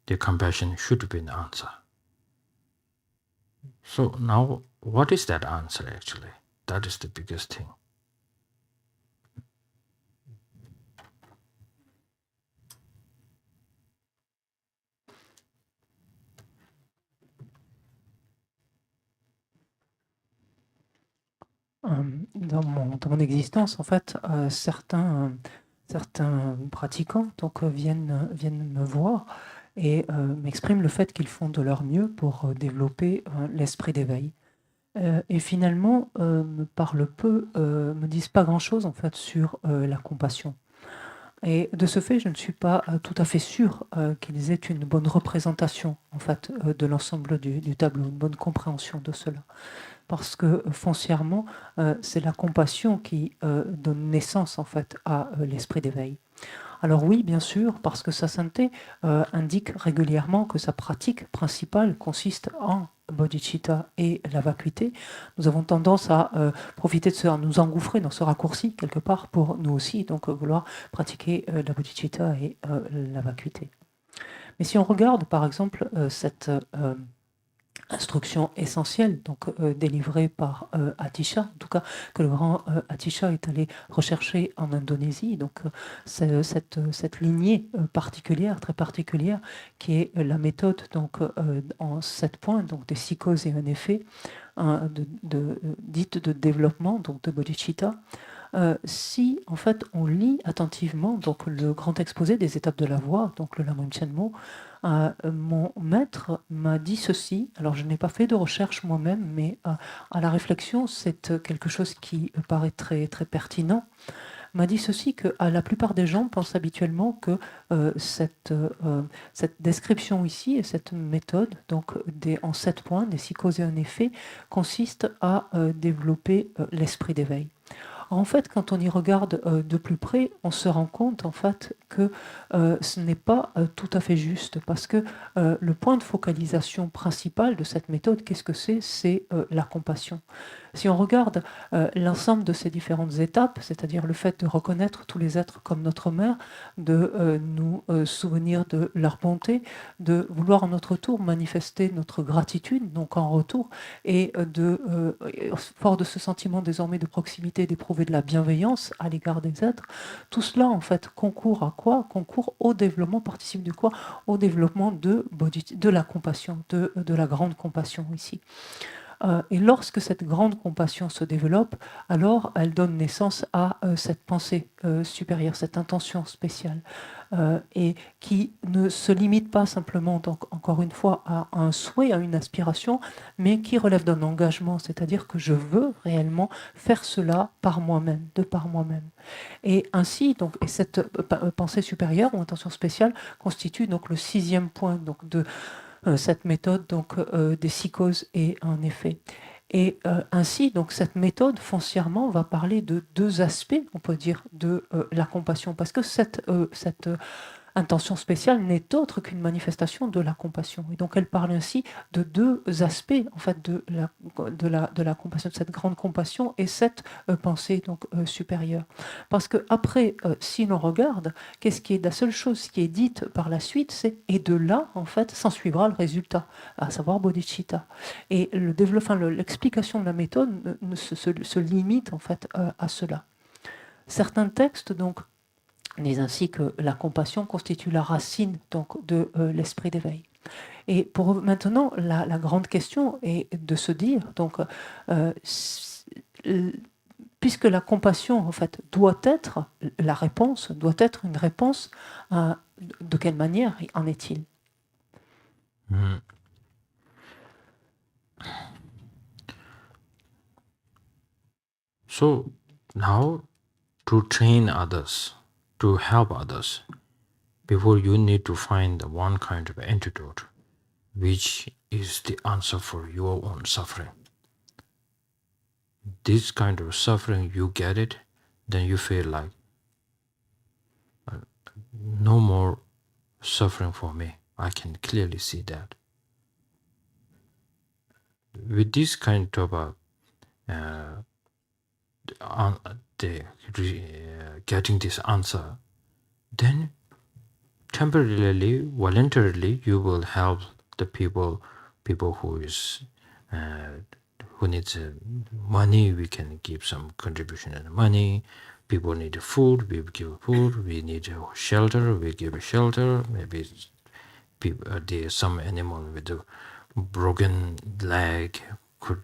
the compassion should be an answer. So now, what is that answer actually? That is the biggest thing. Dans mon existence, en fait, certains pratiquants donc, viennent me voir et m'expriment le fait qu'ils font de leur mieux pour développer l'esprit d'éveil. Et finalement, me parlent peu, me disent pas grand-chose en fait sur la compassion. Et de ce fait, je ne suis pas tout à fait sûr qu'ils aient une bonne représentation en fait de l'ensemble du tableau, une bonne compréhension de cela. Parce que foncièrement, c'est la compassion qui donne naissance en fait à l'esprit d'éveil. Alors oui, bien sûr, parce que sa sainteté indique régulièrement que sa pratique principale consiste en bodhicitta et la vacuité. Nous avons tendance à profiter de ça, à nous engouffrer dans ce raccourci quelque part pour nous aussi donc vouloir pratiquer la bodhicitta et la vacuité. Mais si on regarde par exemple cette instruction essentielle donc délivrée par Atisha, en tout cas que le grand Atisha est allé rechercher en Indonésie, donc cette lignée particulière, très particulière, qui est la méthode donc en 7 points, donc des 6 causes et un effet, dite de développement, donc de bodhicitta. Si en fait on lit attentivement donc le grand exposé des étapes de la voie, donc le Lama Chenmo, mon maître m'a dit ceci. Alors je n'ai pas fait de recherche moi-même, mais à la réflexion, c'est quelque chose qui paraît très, très pertinent. M'a dit ceci, que la plupart des gens pensent habituellement que cette description ici et cette méthode, donc en 7 points, des 6 causes et un effet, consiste à développer l'esprit d'éveil. En fait, quand on y regarde de plus près, on se rend compte en fait que ce n'est pas tout à fait juste, parce que le point de focalisation principal de cette méthode, qu'est-ce que c'est ? C'est la compassion. Si on regarde l'ensemble de ces différentes étapes, c'est-à-dire le fait de reconnaître tous les êtres comme notre mère, de nous souvenir de leur bonté, de vouloir en notre tour manifester notre gratitude, donc en retour, et fort de ce sentiment désormais de proximité, d'éprouver de la bienveillance à l'égard des êtres, tout cela en fait concourt à quoi ? Concourt au développement, participe de quoi ? Au développement de la compassion, de la grande compassion ici. Et lorsque cette grande compassion se développe, alors elle donne naissance à cette pensée supérieure, cette intention spéciale, et qui ne se limite pas simplement, donc, encore une fois, à un souhait, à une aspiration, mais qui relève d'un engagement, c'est-à-dire que je veux réellement faire cela par moi-même, de par moi-même. Et ainsi, donc, et cette pensée supérieure ou intention spéciale constitue donc le 6e point donc, de cette méthode donc, des 6 causes et un effet. Et ainsi, donc, cette méthode foncièrement va parler de 2 aspects, on peut dire, de la compassion, parce que cette intention spéciale n'est autre qu'une manifestation de la compassion. Et donc elle parle ainsi de 2 aspects en fait, de la compassion, de cette grande compassion et cette pensée donc, supérieure. Parce que après, si l'on regarde, qu'est-ce qui est la seule chose qui est dite par la suite, c'est « et de là, en fait, s'en suivra le résultat », à savoir bodhicitta. Et l'explication de la méthode se limite en fait à cela. Certains textes, donc, disent ainsi que la compassion constitue la racine donc, de l'esprit d'éveil. Et pour maintenant, la grande question est de se dire, donc, puisque la compassion, en fait, doit être la réponse, doit être une réponse, de quelle manière en est-il? So now, to train others, to help others, before you need to find the one kind of antidote, which is the answer for your own suffering. This kind of suffering, you get it, then you feel like no more suffering for me. I can clearly see that. With this kind of getting this answer, then temporarily, voluntarily, you will help the people who needs money. We can give some contribution in money. People need food, we give food. We need shelter, we give a shelter. Maybe there's some animal with a broken leg, could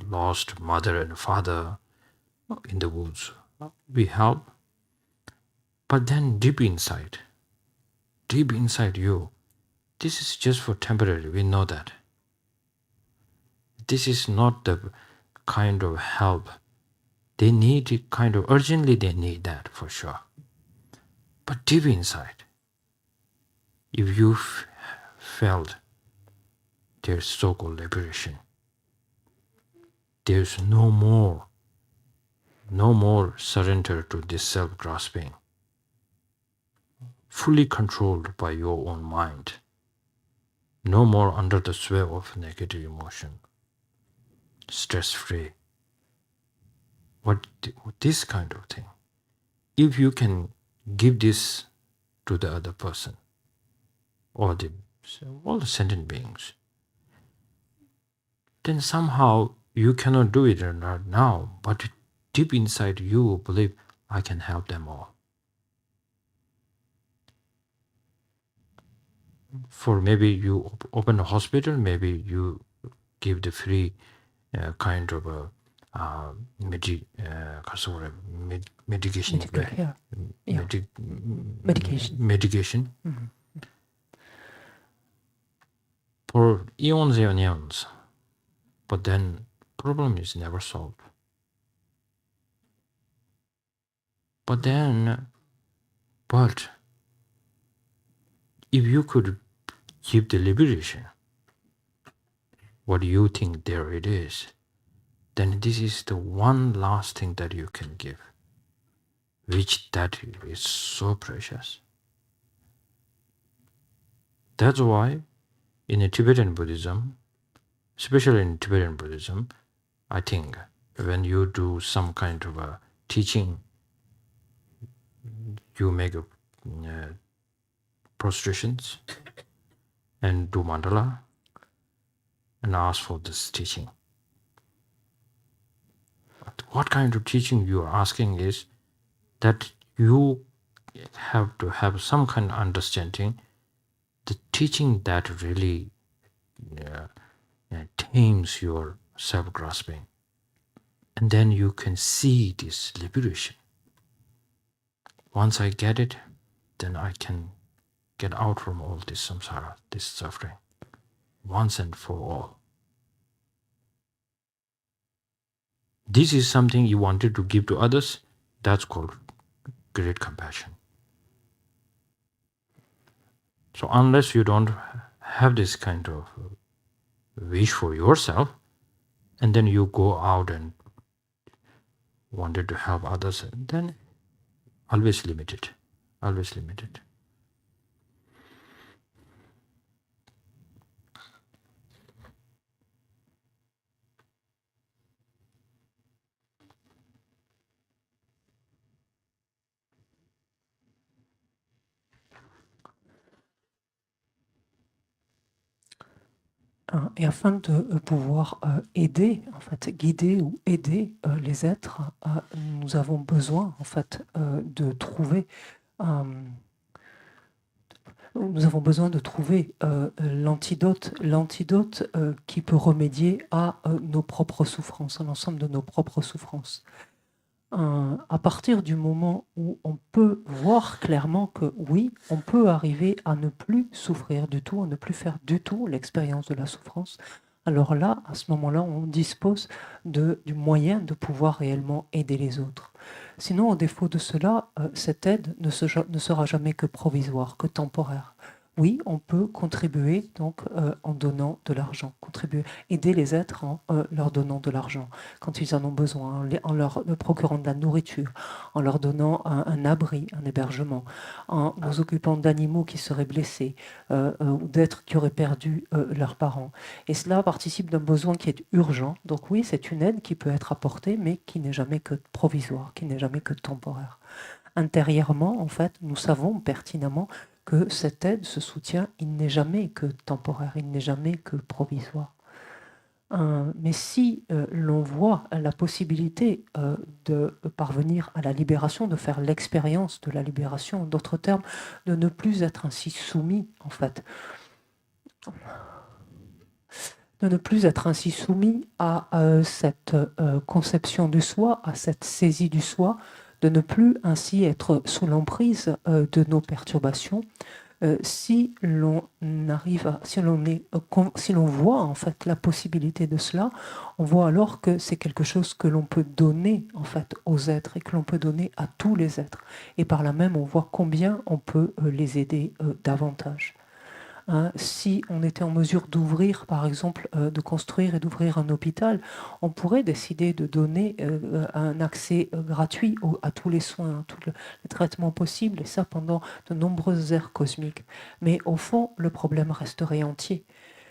lost mother and father in the woods. We help. But then deep inside you, this is just for temporary. We know that. This is not the kind of help. They need it kind of urgently, they need that for sure. But deep inside, if you felt there's so-called liberation, there's no more surrender to this self-grasping, fully controlled by your own mind, no more under the sway of negative emotion, stress-free. This kind of thing, if you can give this to the other person, or all the sentient beings, then somehow you cannot do it right now, but deep inside you believe, I can help them all. For maybe you open a hospital, maybe you give the free kind of a medication. Medication. Mm-hmm. For eons and eons. But then problem is never solved. But if you could give the liberation, what do you think there it is? Then this is the one last thing that you can give, which that is so precious. That's why in Tibetan Buddhism, especially in Tibetan Buddhism, I think when you do some kind of a teaching, you make prostrations and do mandala and ask for this teaching. But what kind of teaching you are asking is that you have to have some kind of understanding, the teaching that really tames your self-grasping. And then you can see this liberation. Once I get it, then I can get out from all this samsara, this suffering, once and for all. This is something you wanted to give to others, that's called great compassion. So unless you don't have this kind of wish for yourself, and then you go out and wanted to help others, then always limited, always limited. Et afin de pouvoir aider, en fait, guider ou aider les êtres, nous avons besoin, en fait, de trouver Nous avons besoin de trouver l'antidote qui peut remédier à nos propres souffrances, à l'ensemble de nos propres souffrances. À partir du moment où on peut voir clairement que oui, on peut arriver à ne plus souffrir du tout, à ne plus faire du tout l'expérience de la souffrance, alors là, à ce moment-là, on dispose du moyen de pouvoir réellement aider les autres. Sinon, au défaut de cela, cette aide ne sera jamais que provisoire, que temporaire. Oui, on peut contribuer donc en donnant de l'argent, aider les êtres en leur donnant de l'argent quand ils en ont besoin, en leur procurant de la nourriture, en leur donnant un abri, un hébergement, en nous occupant d'animaux qui seraient blessés ou d'êtres qui auraient perdu leurs parents. Et cela participe d'un besoin qui est urgent. Donc oui, c'est une aide qui peut être apportée, mais qui n'est jamais que provisoire, qui n'est jamais que temporaire. Intérieurement, en fait, nous savons pertinemment que cette aide, ce soutien, il n'est jamais que temporaire, il n'est jamais que provisoire. Mais si l'on voit la possibilité de parvenir à la libération, de faire l'expérience de la libération, en d'autres termes, de ne plus être ainsi soumis, en fait, de ne plus être ainsi soumis à cette conception du soi, à cette saisie du soi, de ne plus ainsi être sous l'emprise de nos perturbations. Si l'on voit en fait la possibilité de cela, on voit alors que c'est quelque chose que l'on peut donner en fait aux êtres et que l'on peut donner à tous les êtres. Et par là même, on voit combien on peut les aider davantage. Si on était en mesure d'ouvrir, par exemple, de construire et d'ouvrir un hôpital, on pourrait décider de donner un accès gratuit à tous les soins, à tous les traitements possibles, et ça pendant de nombreuses ères cosmiques. Mais au fond, le problème resterait entier.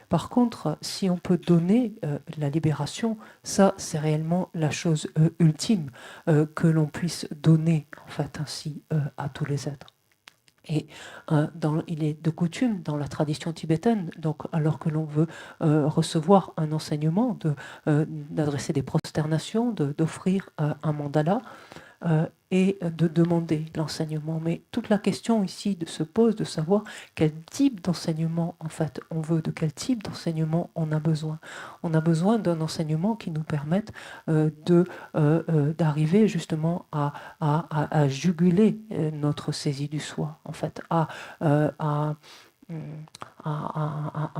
Par contre, si on peut donner la libération, ça, c'est réellement la chose ultime que l'on puisse donner, en fait, ainsi à tous les êtres. Et il est de coutume dans la tradition tibétaine, donc alors que l'on veut recevoir un enseignement, d'adresser des prosternations, d'offrir un mandala et de demander l'enseignement. Mais toute la question ici se pose de savoir quel type d'enseignement en fait on veut, de quel type d'enseignement on a besoin. On a besoin d'un enseignement qui nous permette d'arriver justement à juguler notre saisie du soi, en fait, à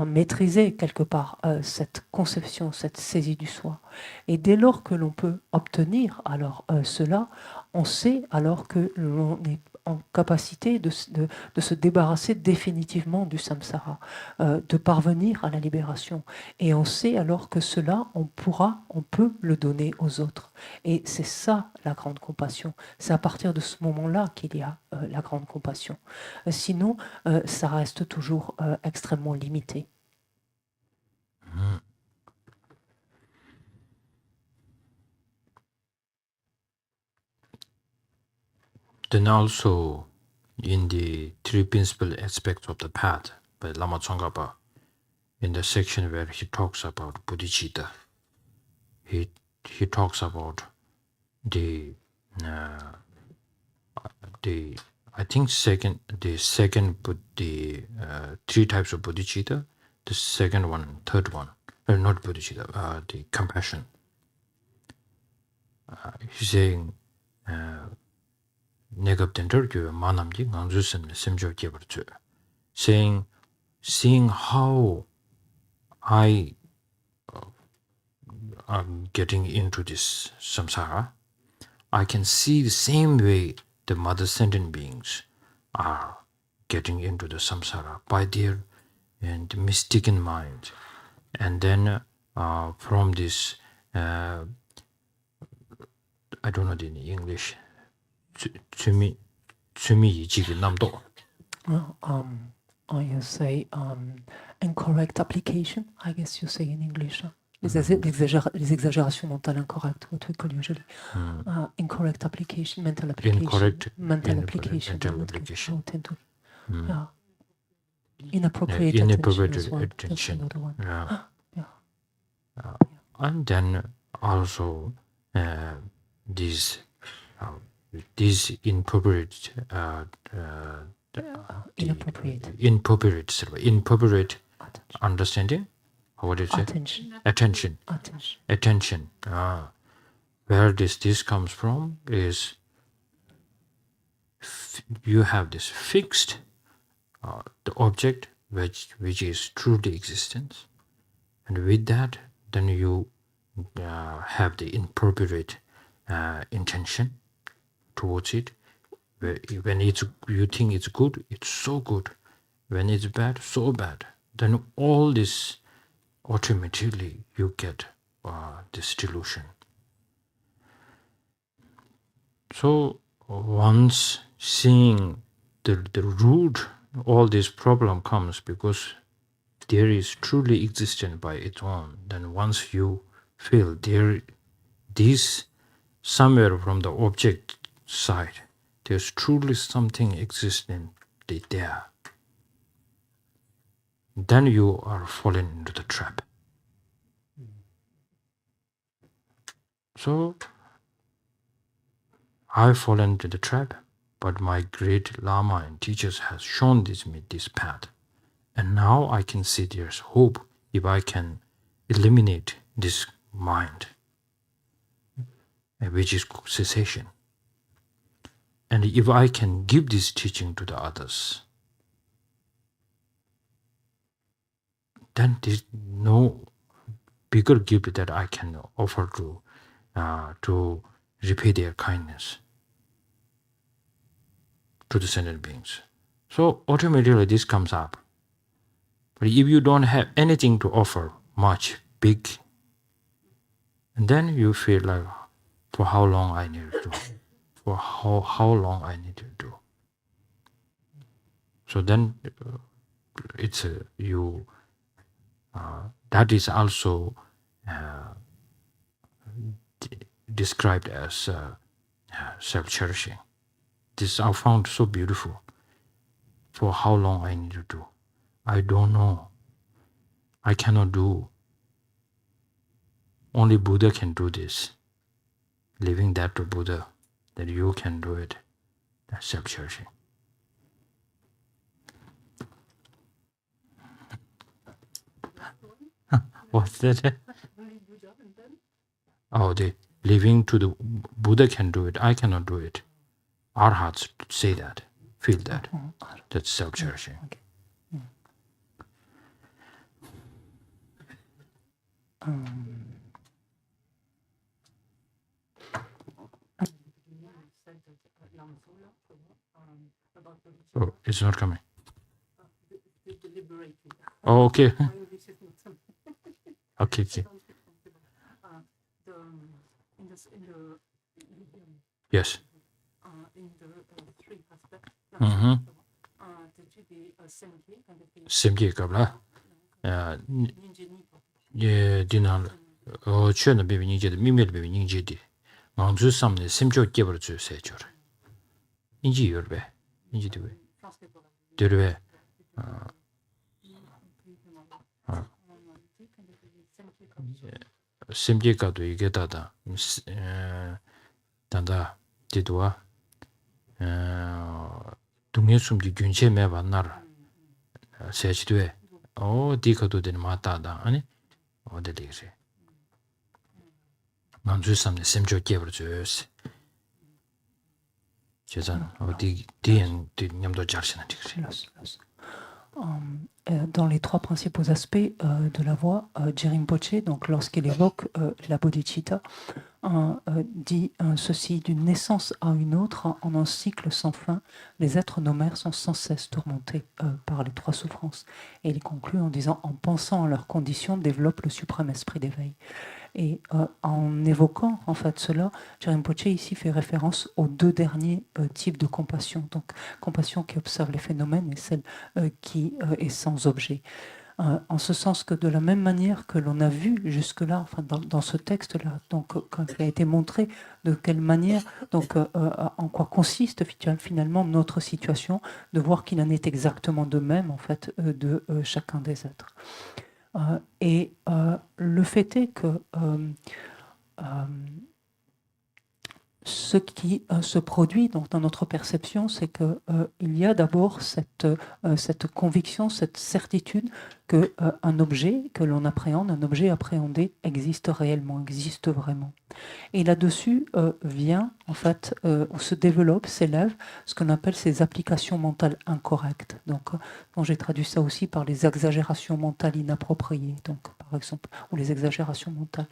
maîtriser quelque part cette conception, cette saisie du soi. Et dès lors que l'on peut obtenir alors cela, on sait alors que l'on est en capacité de se débarrasser définitivement du samsara, de parvenir à la libération. Et on sait alors que cela, on peut le donner aux autres. Et c'est ça la grande compassion. C'est à partir de ce moment-là qu'il y a la grande compassion. Sinon, ça reste toujours extrêmement limité. Then also, in the three principal aspects of the path by Lama Tsongkhapa, in the section where he talks about bodhicitta, he talks about the I think the three types of bodhicitta, the second one, third one, not bodhicitta, the compassion. He's saying saying, seeing how I am getting into this samsara, I can see the same way the mother sentient beings are getting into the samsara by their mistaken mind. And then from this, I don't know in English, you say incorrect application, I guess you say in English. Les exagérations mentales incorrectes, what we call usually. Incorrect application, mental application. Mental application. Inappropriate attention. That's another one. And then also these inappropriate inappropriate understanding. What is it? attention. Attention. Where this comes from is you have this fixed the object which is truly existence, and with that then you have the inappropriate intention towards it. When you think it's good, it's so good. When it's bad, so bad. Then all this automatically you get this delusion. So once seeing the root, all this problem comes because there is truly existence by its own. Then once you feel this somewhere from the object side, there's truly something existing there, then you are falling into the trap. So I fall into the trap, but my great Lama and teachers has shown me this path. And now I can see there's hope if I can eliminate this mind, which is cessation. And if I can give this teaching to the others, then there's no bigger gift that I can offer to repay their kindness to the sentient beings. So automatically this comes up. But if you don't have anything to offer, much, big, and then you feel like, for how long I need to do? For how long I need to do? So then it's you. That is also described as self-cherishing. This I found so beautiful. For how long I need to do? I don't know. I cannot do. Only Buddha can do this. Leaving that to Buddha, that you can do it. That's self-cherishing. What's that? Oh, the leaving to the Buddha can do it. I cannot do it. Our hearts say that, feel that. That's self-cherishing. Oh, it's not coming. Oh, okay. Okay. Yes. Semje kabla. Ye dinal. Oh, chena bebe ningje de mimel bebe ningje de. Ngangzu samne semjo geber zu sechor. Inji yorbe. Inji de. Derbe. Semje kado ige dada. Tanda didwa. Dungye sumji gyunche me banar sechidwe. Oh, dikado den matada. Ani? Oh, de digre. Ngangzu samne semjo geber zu se. Dans les trois principaux aspects de la voie, Rinpoché, donc lorsqu'il évoque la bodhicitta, dit ceci: d'une naissance à une autre, en un cycle sans fin, les êtres nommaires sont sans cesse tourmentés par les trois souffrances. Et il conclut en disant: en pensant à leurs conditions, développe le suprême esprit d'éveil. Et en évoquant en fait cela, Rinpoché ici fait référence aux deux derniers types de compassion. Donc compassion qui observe les phénomènes et celle qui est sans objet. En ce sens que de la même manière que l'on a vu jusque-là, enfin dans ce texte-là, donc quand il a été montré de quelle manière, donc en quoi consiste finalement notre situation, de voir qu'il en est exactement de même en fait de chacun des êtres. Et le fait est que ce qui se produit donc, dans notre perception, c'est qu'il y a d'abord cette conviction, cette certitude qu'un objet que l'on appréhende, un objet appréhendé, existe réellement, existe vraiment. Et là-dessus vient, en fait, ou se développe, s'élève ce qu'on appelle ces applications mentales incorrectes. Donc j'ai traduit ça aussi par les exagérations mentales inappropriées, donc, par exemple, ou les exagérations mentales.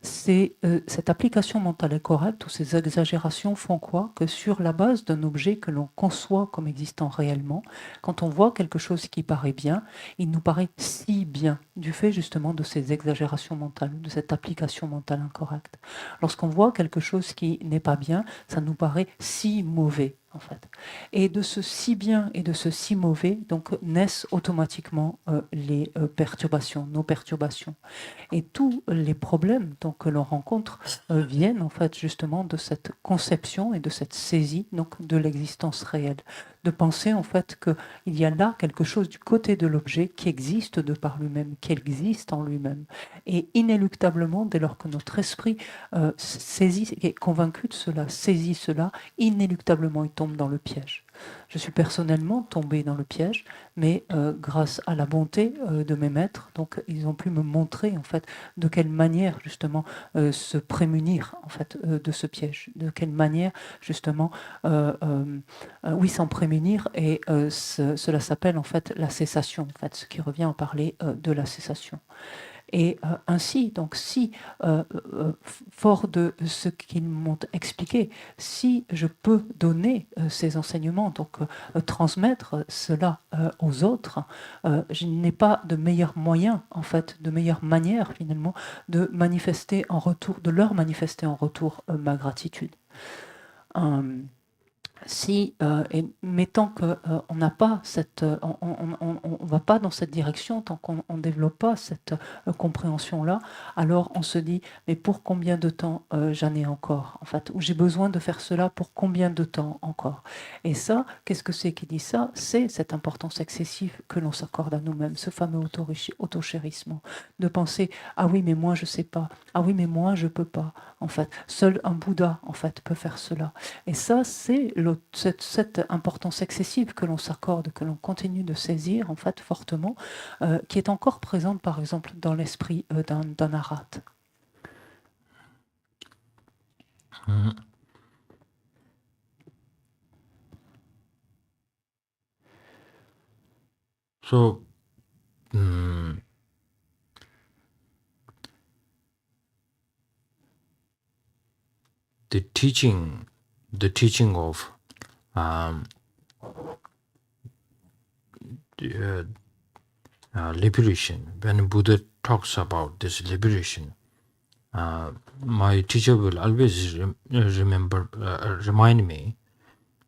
Cette application mentale incorrecte ou ces exagérations font quoi? Que sur la base d'un objet que l'on conçoit comme existant réellement, quand on voit quelque chose qui paraît bien, il nous paraît si bien, du fait justement de ces exagérations mentales, de cette application mentale incorrecte. Lorsqu'on voit quelque chose qui n'est pas bien, ça nous paraît si mauvais, en fait. Et de ce si bien et de ce si mauvais, donc naissent automatiquement les perturbations, nos perturbations. Et tous les problèmes donc, que l'on rencontre viennent en fait justement de cette conception et de cette saisie donc, de l'existence réelle. De penser en fait qu'il y a là quelque chose du côté de l'objet qui existe de par lui-même, qui existe en lui-même. Et inéluctablement, dès lors que notre esprit saisit, est convaincu de cela, saisit cela, inéluctablement il tombe dans le piège. Je suis personnellement tombé dans le piège, mais grâce à la bonté de mes maîtres, donc ils ont pu me montrer en fait de quelle manière justement se prémunir en fait de ce piège, de quelle manière justement oui s'en prémunir, et cela s'appelle en fait la cessation, en fait, ce qui revient à parler de la cessation. Et ainsi, donc, si, fort de ce qu'ils m'ont expliqué, si je peux donner ces enseignements, donc transmettre cela aux autres, je n'ai pas de meilleur moyen, en fait, de meilleure manière, finalement, de manifester en retour, de leur manifester en retour ma gratitude. Si, mais tant qu'on n'a pas cette, on va pas dans cette direction, tant qu'on ne développe pas cette compréhension-là, alors on se dit, mais pour combien de temps j'en ai encore, en fait, ou j'ai besoin de faire cela pour combien de temps encore? Et ça, qu'est-ce que c'est qui dit ça? C'est cette importance excessive que l'on s'accorde à nous-mêmes, ce fameux autochérissement, de penser, ah oui, mais moi je sais pas, ah oui, mais moi je peux pas, en fait, seul un Bouddha, en fait, peut faire cela. Et ça, c'est cette importance excessive que l'on s'accorde, que l'on continue de saisir en fait fortement, qui est encore présente par exemple dans l'esprit d'un arat. So, the teaching of liberation, when Buddha talks about this liberation, my teacher will always remind me,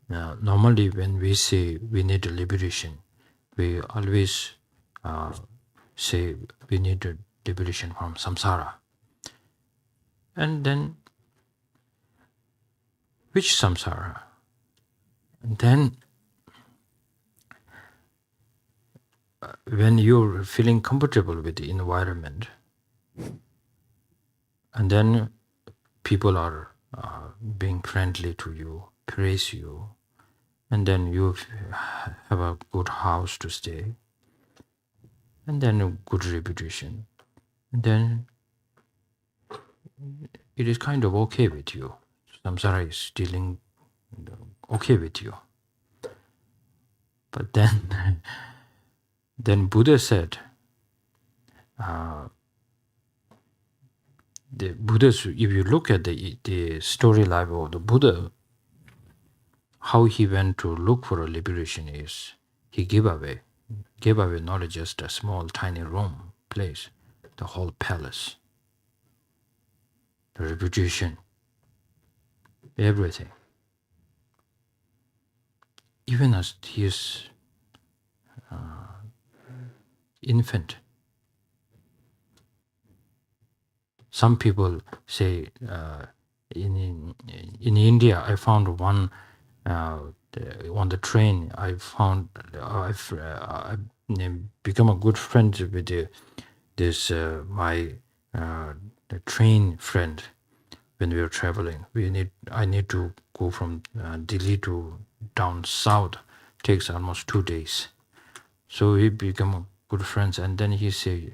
normally when we say we need a liberation, we always say we need a liberation from samsara. And then, which samsara? And then, when you're feeling comfortable with the environment, and then people are being friendly to you, praise you, and then you have a good house to stay, and then a good reputation, and then it is kind of okay with you. Samsara is dealing okay with you. But then, then Buddha said, the Buddha's, if you look at the story life of the Buddha, how he went to look for a liberation is he gave away not just a small tiny room, place, the whole palace, the reputation, everything. Even as he is infant. Some people say in India, I found one on the train. I found I've become a good friend with my the train friend, when we were traveling. I need to go from Delhi to down south. Takes almost 2 days. So we become good friends, and then he said,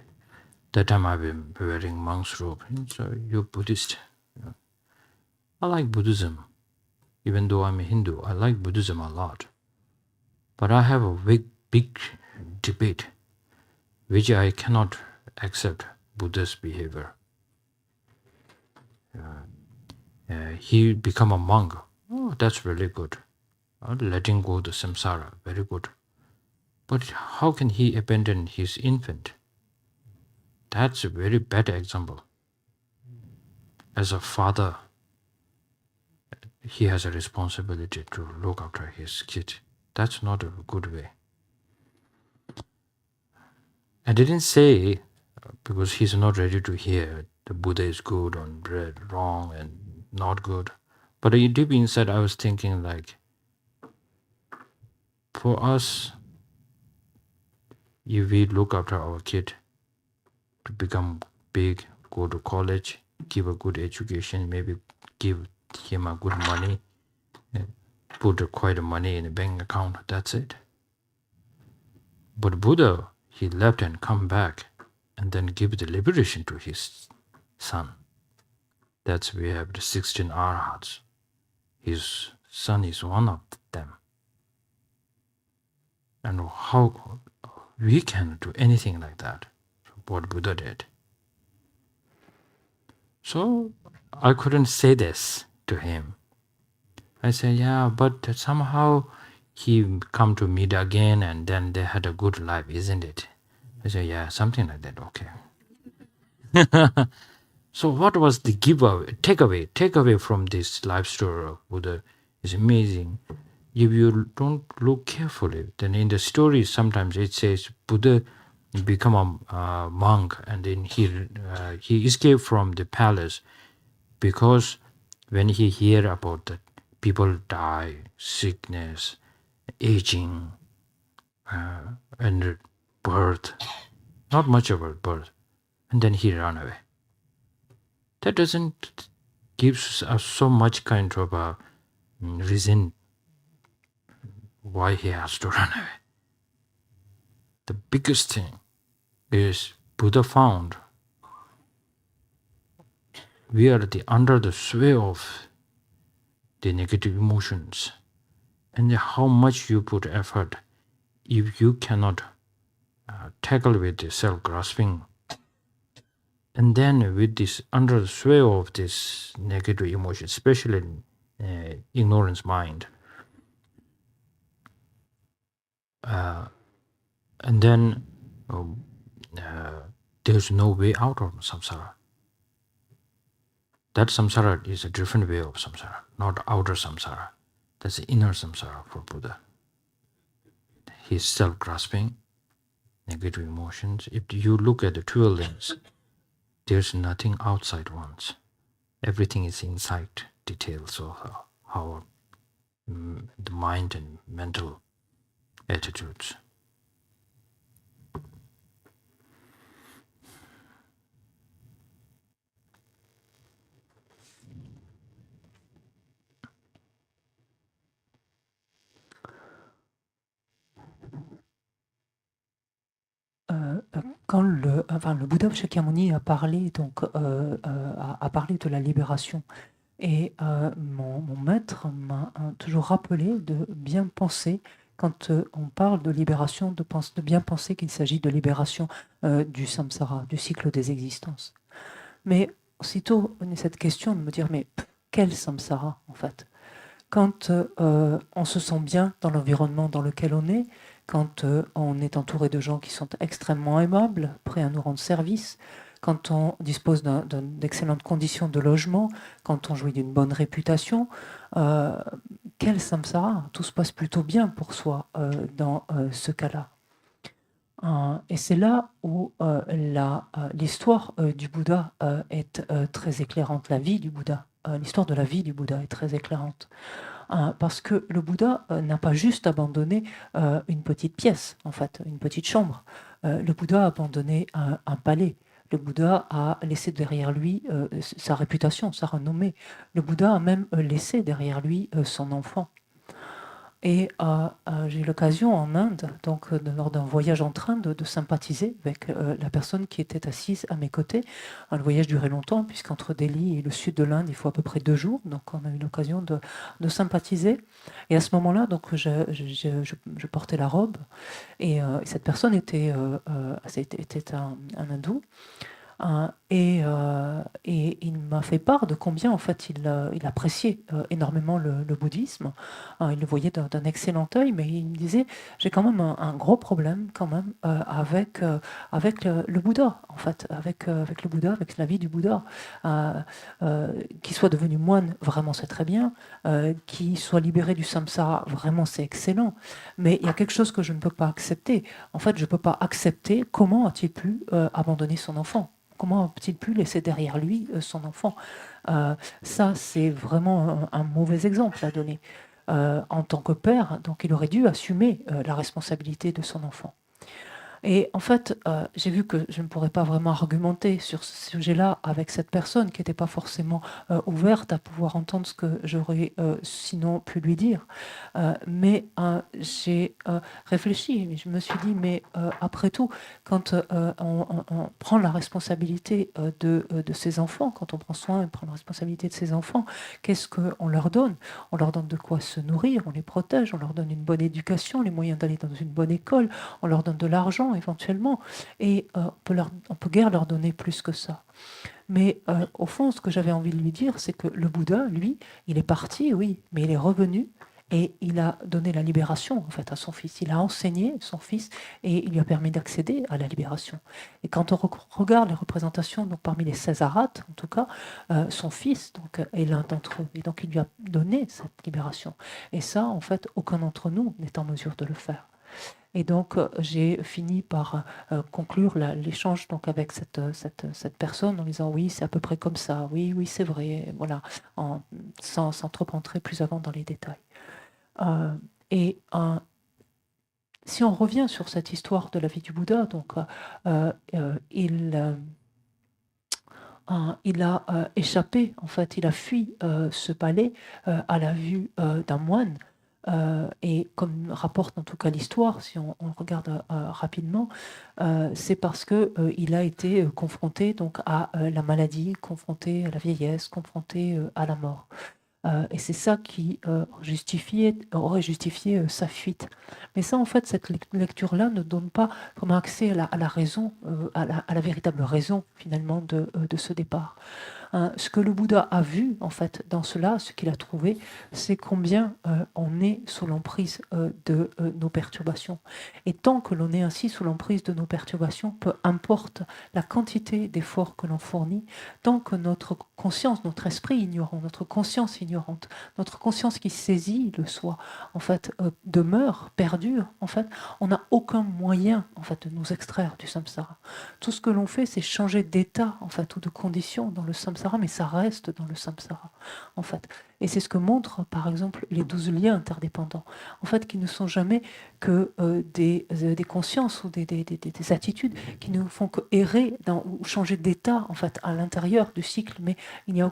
that time I've been wearing monk's robe. So you're Buddhist. I like Buddhism. Even though I'm a Hindu, I like Buddhism a lot. But I have a big debate, which I cannot accept Buddha's behavior. He become a monk. Oh, that's really good. Letting go the samsara, very good. But how can he abandon his infant? That's a very bad example. As a father, he has a responsibility to look after his kid. That's not a good way. I didn't say, because he's not ready to hear the Buddha is good and wrong and not good. But deep inside, I was thinking like, for us, if we look after our kid to become big, go to college, give a good education, maybe give him a good money, put quite a money in a bank account, that's it. But Buddha, he left and come back and then give the liberation to his son. That's we have the 16 arhats. His son is one of them. And how we can do anything like that, what Buddha did. So I couldn't say this to him. I said, yeah, but somehow he come to meet again and then they had a good life, isn't it? I said, yeah, something like that, okay. So what was the takeaway from this life story of Buddha is amazing. If you don't look carefully, then in the story sometimes it says Buddha become a monk and then he escaped from the palace because when he hear about that people die, sickness, aging, and birth, not much about birth, and then he ran away. That doesn't give us so much kind of a reason why he has to run away. The biggest thing is Buddha found we are under the sway of the negative emotions, and how much you put effort, if you cannot tackle with the self-grasping, and then with this under the sway of this negative emotion, especially ignorance mind, and then there's no way out of samsara. That samsara is a different way of samsara, not outer samsara. That's the inner samsara for Buddha. He's self-grasping, negative emotions. If you look at the 12 limbs, there's nothing outside ones. Everything is inside details of how the mind and mental attitudes. Quand le Bouddha Shakyamuni a parlé, a parlé de la libération, et mon maître m'a toujours rappelé de bien penser, quand on parle de libération, de bien penser qu'il s'agit de libération du samsara, du cycle des existences. Mais aussitôt, on a cette question de me dire, mais quel samsara en fait? Quand on se sent bien dans l'environnement dans lequel on est, quand on est entouré de gens qui sont extrêmement aimables, prêts à nous rendre service, quand on dispose d'excellentes conditions de logement, quand on jouit d'une bonne réputation, quel samsara? Tout se passe plutôt bien pour soi dans ce cas-là. Et c'est là où l'histoire du Bouddha est très éclairante, la vie du Bouddha. L'histoire de la vie du Bouddha est très éclairante. Parce que le Bouddha n'a pas juste abandonné une petite pièce, en fait, une petite chambre. Le Bouddha a abandonné un palais. Le Bouddha a laissé derrière lui sa réputation, sa renommée. Le Bouddha a même laissé derrière lui son enfant. Et j'ai eu l'occasion en Inde, donc lors d'un voyage en train, de sympathiser avec la personne qui était assise à mes côtés. Le voyage durait longtemps, puisqu'entre Delhi et le sud de l'Inde, il faut à peu près 2 jours. Donc on a eu l'occasion de sympathiser. Et à ce moment-là, donc, je portais la robe. Et cette personne était un hindou. Et il m'a fait part de combien en fait il appréciait énormément le bouddhisme. Il le voyait d'un excellent œil, mais il me disait j'ai quand même un gros problème quand même avec le Bouddha en fait, avec le Bouddha, avec la vie du Bouddha. Qu'il soit devenu moine, vraiment c'est très bien. Qu'il soit libéré du samsara, vraiment c'est excellent. Mais il y a quelque chose que je ne peux pas accepter. En fait, je ne peux pas accepter comment a-t-il pu abandonner son enfant. Comment a-t-il pu laisser derrière lui son enfant? Ça, c'est vraiment un mauvais exemple à donner. En tant que père, donc il aurait dû assumer la responsabilité de son enfant. Et en fait, j'ai vu que je ne pourrais pas vraiment argumenter sur ce sujet-là avec cette personne qui n'était pas forcément ouverte à pouvoir entendre ce que j'aurais sinon pu lui dire. Mais j'ai réfléchi, je me suis dit, mais après tout, quand on prend la responsabilité de ses enfants, quand on prend soin et prend la responsabilité de ses enfants, qu'est-ce qu'on leur donne? On leur donne de quoi se nourrir, on les protège, on leur donne une bonne éducation, les moyens d'aller dans une bonne école, on leur donne de l'argent éventuellement, et on peut guère leur donner plus que ça. Mais au fond, ce que j'avais envie de lui dire, c'est que le Bouddha, lui, il est parti, oui, mais il est revenu et il a donné la libération en fait à son fils. Il a enseigné son fils et il lui a permis d'accéder à la libération. Et quand on regarde les représentations, donc parmi les 16 arhats, en tout cas, son fils donc, est l'un d'entre eux. Et donc il lui a donné cette libération. Et ça, en fait, aucun d'entre nous n'est en mesure de le faire. Et donc, j'ai fini par conclure l'échange donc, avec cette personne en disant oui, c'est à peu près comme ça, oui, c'est vrai, voilà, sans trop entrer plus avant dans les détails. Si on revient sur cette histoire de la vie du Bouddha, donc, il a échappé, en fait, il a fui ce palais à la vue d'un moine. Et comme rapporte en tout cas l'histoire, si on regarde rapidement, c'est parce qu'il a été confronté donc, à la maladie, confronté à la vieillesse, confronté à la mort. Et c'est ça qui aurait justifié sa fuite. Mais ça, en fait, cette lecture-là ne donne pas vraiment accès à la raison, à la véritable raison, finalement, de ce départ. Ce que le Bouddha a vu, en fait, dans cela, ce qu'il a trouvé, c'est combien on est sous l'emprise de nos perturbations. Et tant que l'on est ainsi sous l'emprise de nos perturbations, peu importe la quantité d'efforts que l'on fournit, tant que notre conscience, notre esprit ignorant, notre conscience ignorante, notre conscience qui saisit le soi, en fait, demeure, perdure, en fait, on n'a aucun moyen, en fait, de nous extraire du samsara. Tout ce que l'on fait, c'est changer d'état, en fait, ou de condition dans le samsara, mais ça reste dans le samsara, en fait. Et c'est ce que montrent, par exemple, les 12 liens interdépendants, en fait, qui ne sont jamais que des consciences ou des attitudes qui ne font que errer ou changer d'état, en fait, à l'intérieur du cycle, mais il n'y a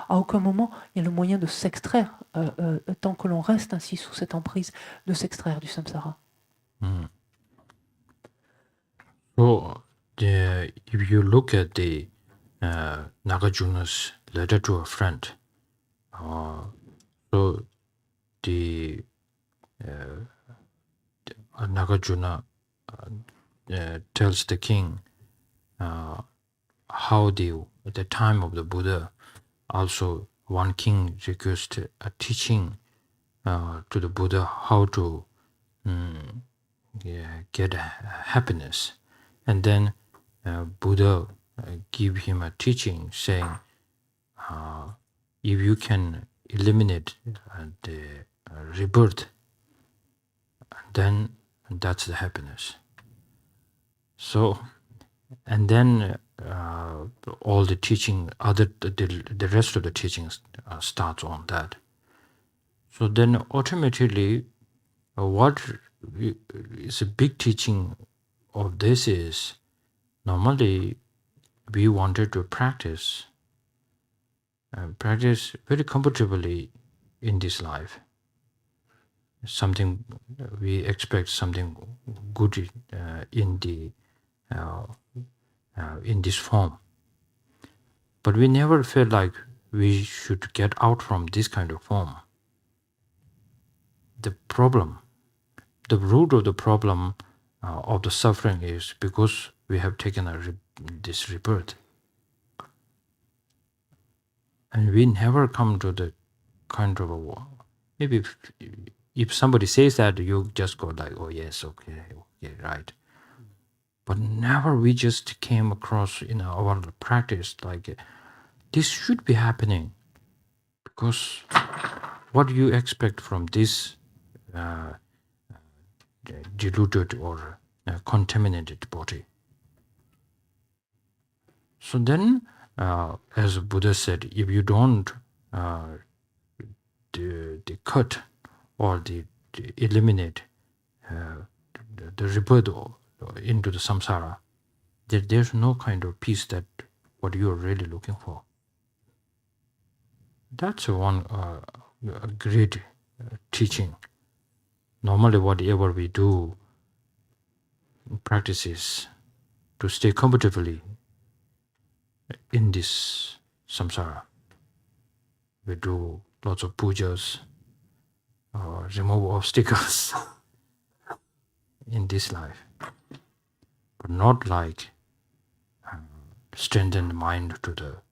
à aucun moment il y a le moyen de s'extraire, tant que l'on reste ainsi sous cette emprise, de s'extraire du samsara. So, if you look at the Nagarjuna's letter to a friend, so the Nagarjuna tells the king how at the time of the Buddha, also one king requested a teaching to the Buddha how to get happiness, and then Buddha give him a teaching saying, if you can eliminate the rebirth, then that's the happiness. So, and then all the teaching, the rest of the teachings starts on that. So then ultimately, what is a big teaching of this is, normally we wanted to practice very comfortably in this life. Something we expect something good in this form, but we never felt like we should get out from this kind of form. The root of the problem of the suffering is because we have taken this rebirth. And we never come to the kind of maybe if somebody says that, you just go like, oh yes, okay, right. But never we just came across in our practice like this should be happening, because what you expect from this diluted or contaminated body. So then, as Buddha said, if you don't the cut or the eliminate the rebirth into the samsara, there's no kind of peace that what you are really looking for. That's one great teaching. Normally, whatever we do, practices to stay comfortably in this samsara. We do lots of pujas, remove obstacles in this life, but not like strengthen the mind to the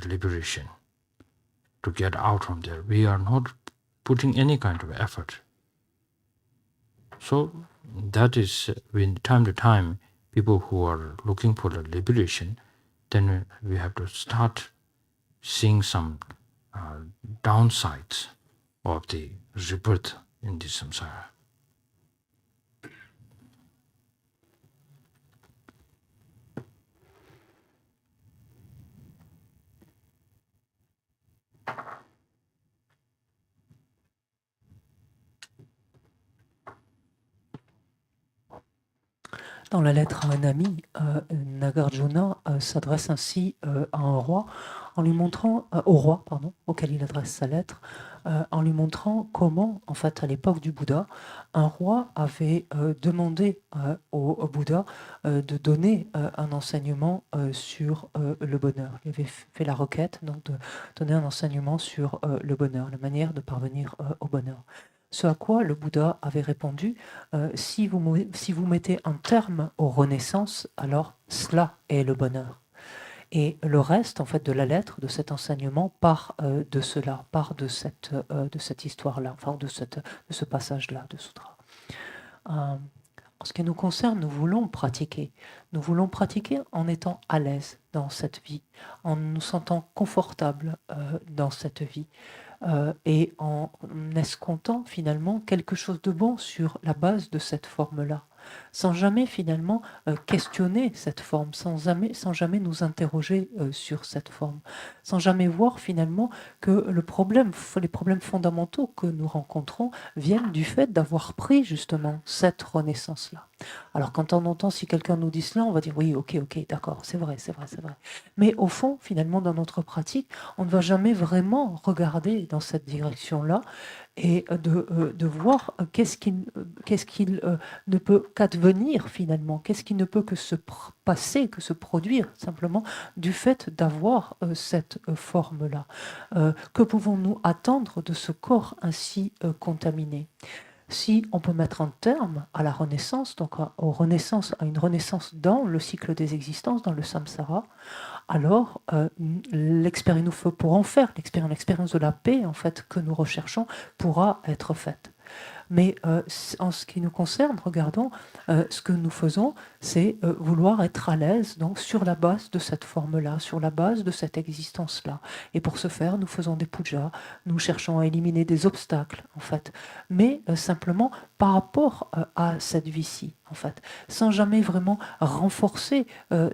liberation, to get out from there. We are not putting any kind of effort. So that is when time to time people who are looking for the liberation, then we have to start seeing some downsides of the rebirth in this samsara. Dans la lettre à un ami, Nagarjuna s'adresse ainsi à un roi, en lui montrant, au roi, auquel il adresse sa lettre, en lui montrant comment, en fait, à l'époque du Bouddha, un roi avait demandé au Bouddha de donner un enseignement sur le bonheur. Il avait fait la requête donc, de donner un enseignement sur le bonheur, la manière de parvenir au bonheur. Ce à quoi le Bouddha avait répondu, si vous mettez un terme aux renaissances, alors cela est le bonheur. Et le reste, en fait, de la lettre, de cet enseignement, part de cela, part de cette histoire-là, enfin, de ce passage-là de sutra. En ce qui nous concerne, nous voulons pratiquer. Nous voulons pratiquer en étant à l'aise dans cette vie, en nous sentant confortables dans cette vie. Et en escomptant finalement quelque chose de bon sur la base de cette forme-là, sans jamais finalement questionner cette forme, sans jamais nous interroger sur cette forme, sans jamais voir finalement que les problèmes fondamentaux que nous rencontrons viennent du fait d'avoir pris justement cette renaissance-là. Alors quand on entend, si quelqu'un nous dit cela, on va dire oui, ok, d'accord, c'est vrai. Mais au fond, finalement, dans notre pratique, on ne va jamais vraiment regarder dans cette direction-là et de voir qu'est-ce qu'il ne peut qu'advenir finalement, qu'est-ce qui ne peut que se passer, que se produire simplement du fait d'avoir cette forme-là. Que pouvons-nous attendre de ce corps ainsi contaminé ? Si on peut mettre un terme à la renaissance, donc à une renaissance dans le cycle des existences, dans le samsara, alors l'expérience de la paix en fait que nous recherchons pourra être faite. Mais en ce qui nous concerne, regardons, ce que nous faisons, c'est vouloir être à l'aise donc, sur la base de cette forme-là, sur la base de cette existence-là. Et pour ce faire, nous faisons des pujas, nous cherchons à éliminer des obstacles, en fait, mais simplement par rapport à cette vie-ci, en fait, sans jamais vraiment renforcer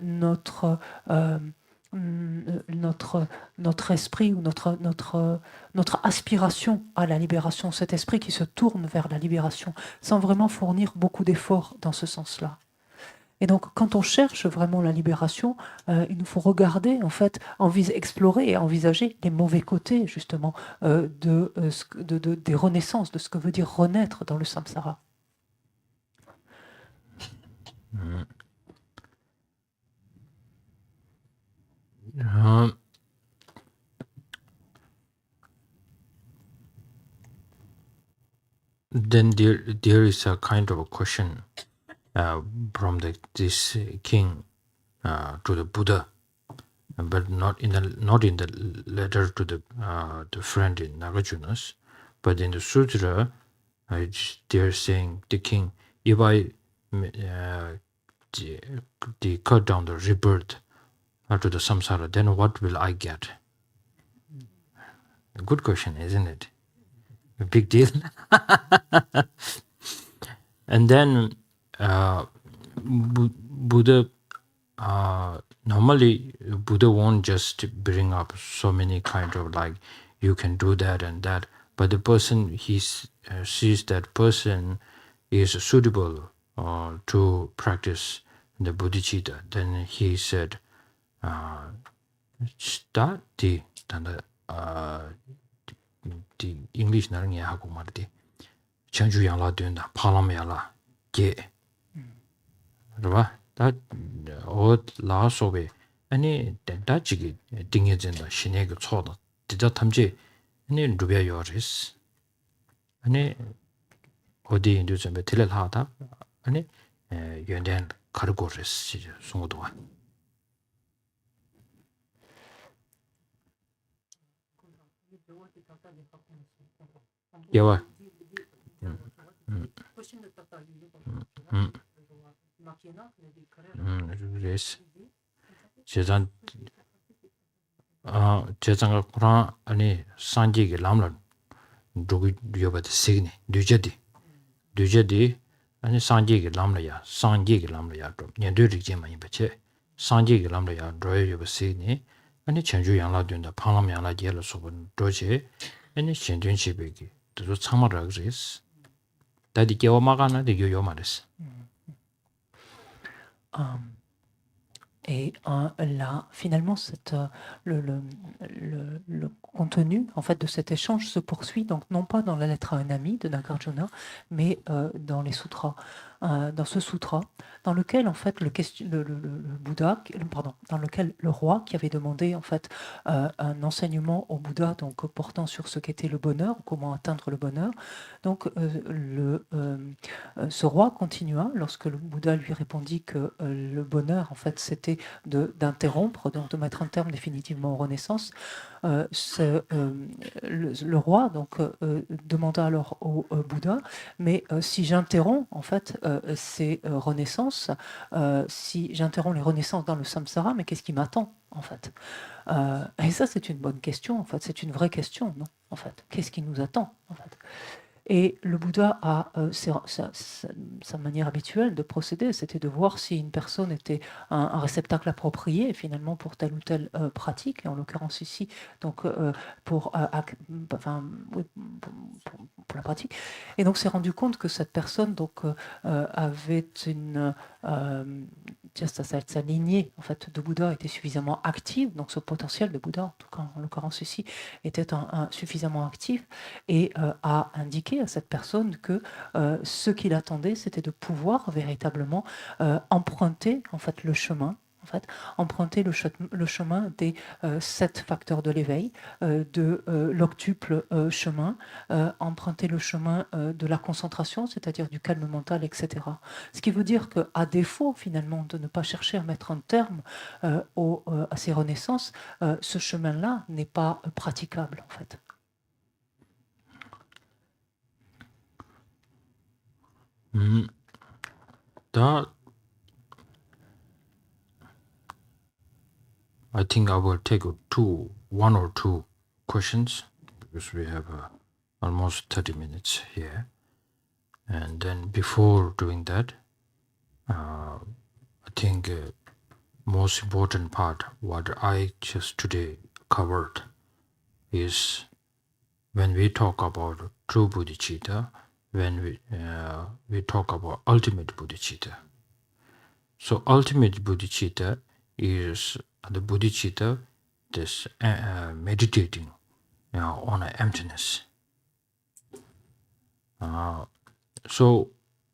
notre esprit ou notre aspiration à la libération, cet esprit qui se tourne vers la libération, sans vraiment fournir beaucoup d'efforts dans ce sens-là. Et donc, quand on cherche vraiment la libération, il nous faut regarder, en fait, explorer et envisager les mauvais côtés, justement, des renaissances, de ce que veut dire renaître dans le samsara. Then there is a kind of a question from this king to the Buddha, but not in the letter to the friend in Nagarjuna's, but in the sutra, they're saying the king, if I cut down the rebirth to the samsara, then what will I get? A good question, isn't it? A big deal. And then Buddha, normally Buddha won't just bring up so many kind of like you can do that and that, but the person sees that person is suitable to practice the bodhicitta. Then he said, start the English 나랑이 하고 말이지. 전주 양라 된다. 팔람야라 게. 그러봐. 다 라소베 아니 다지기 딩해진다. 신에게 초다. 진짜 탐지 아니 루비아 요리스. 아니 어디 인도점에 틀을하다. 아니 연된 가르고르스 송도와. 야와. 그래서 제장가 쿠란 아니 산지게 람라 두기 두여바데 시그니 두제디 아니 산지게 람라야 산지게 람라야 좀 년도리게만 이베체 산지게 람라야 드여바 시그니 아니 전주 양라 된다 방람 양라 제를 소분 도제 아니 신전시베기 또 참마라 그랬어 다디 개와마가나 되게 말했어. Et là, finalement, le contenu en fait, de cet échange se poursuit, donc non pas dans la lettre à un ami de Nagarjuna, mais dans les sutras. Dans ce sutra, dans lequel en fait le Bouddha, dans lequel le roi qui avait demandé en fait un enseignement au Bouddha, donc portant sur ce qu'était le bonheur, comment atteindre le bonheur. Donc ce roi continua lorsque le Bouddha lui répondit que le bonheur en fait c'était d'interrompre, donc de mettre un terme définitivement aux renaissances. Le roi donc demanda alors au Bouddha, mais si j'interromps en fait ces renaissances, si j'interromps les renaissances dans le samsara, mais qu'est-ce qui m'attend en fait? Et ça c'est une bonne question en fait, c'est une vraie question, non? En fait, qu'est-ce qui nous attend en fait? Et le Bouddha a sa manière habituelle de procéder, c'était de voir si une personne était un réceptacle approprié finalement pour telle ou telle pratique, et en l'occurrence ici, donc pour la pratique. Et donc s'est rendu compte que cette personne donc avait sa lignée en fait de Bouddha était suffisamment active, donc ce potentiel de Bouddha, en tout cas en l'occurrence ici, était suffisamment actif et a indiqué à cette personne que ce qu'il attendait, c'était de pouvoir véritablement emprunter en fait le chemin. En fait, emprunter le chemin des 7 facteurs de l'éveil, de l'octuple chemin, emprunter le chemin de la concentration, c'est-à-dire du calme mental, etc. Ce qui veut dire qu'à défaut, finalement, de ne pas chercher à mettre un terme à ces renaissances, ce chemin-là n'est pas praticable, en fait. I think I will take one or two questions because we have almost 30 minutes here. And then before doing that, I think most important part, what I just today covered, is when we talk about true bodhicitta, when we talk about ultimate bodhicitta, So ultimate bodhicitta is the bodhicitta this meditating on an emptiness. So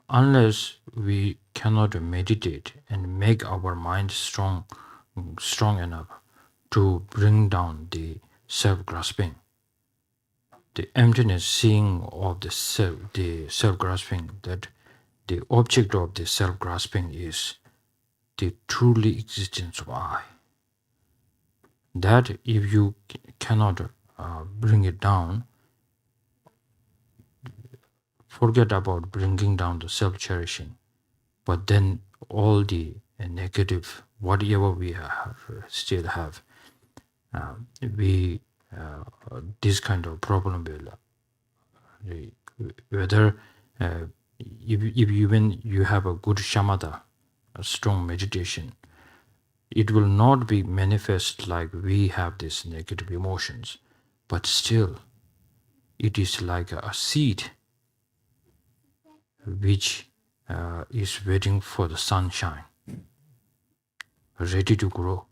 unless we cannot meditate and make our mind strong enough to bring down the self-grasping, the emptiness seeing of the self-grasping, that the object of the self-grasping is the truly existence of I. That if you cannot bring it down, forget about bringing down the self-cherishing, but then all the negative, whatever we still have, this kind of problem will, whether if even you have a good shamatha, a strong meditation, it will not be manifest like we have these negative emotions, but still it is like a seed which is waiting for the sunshine, ready to grow.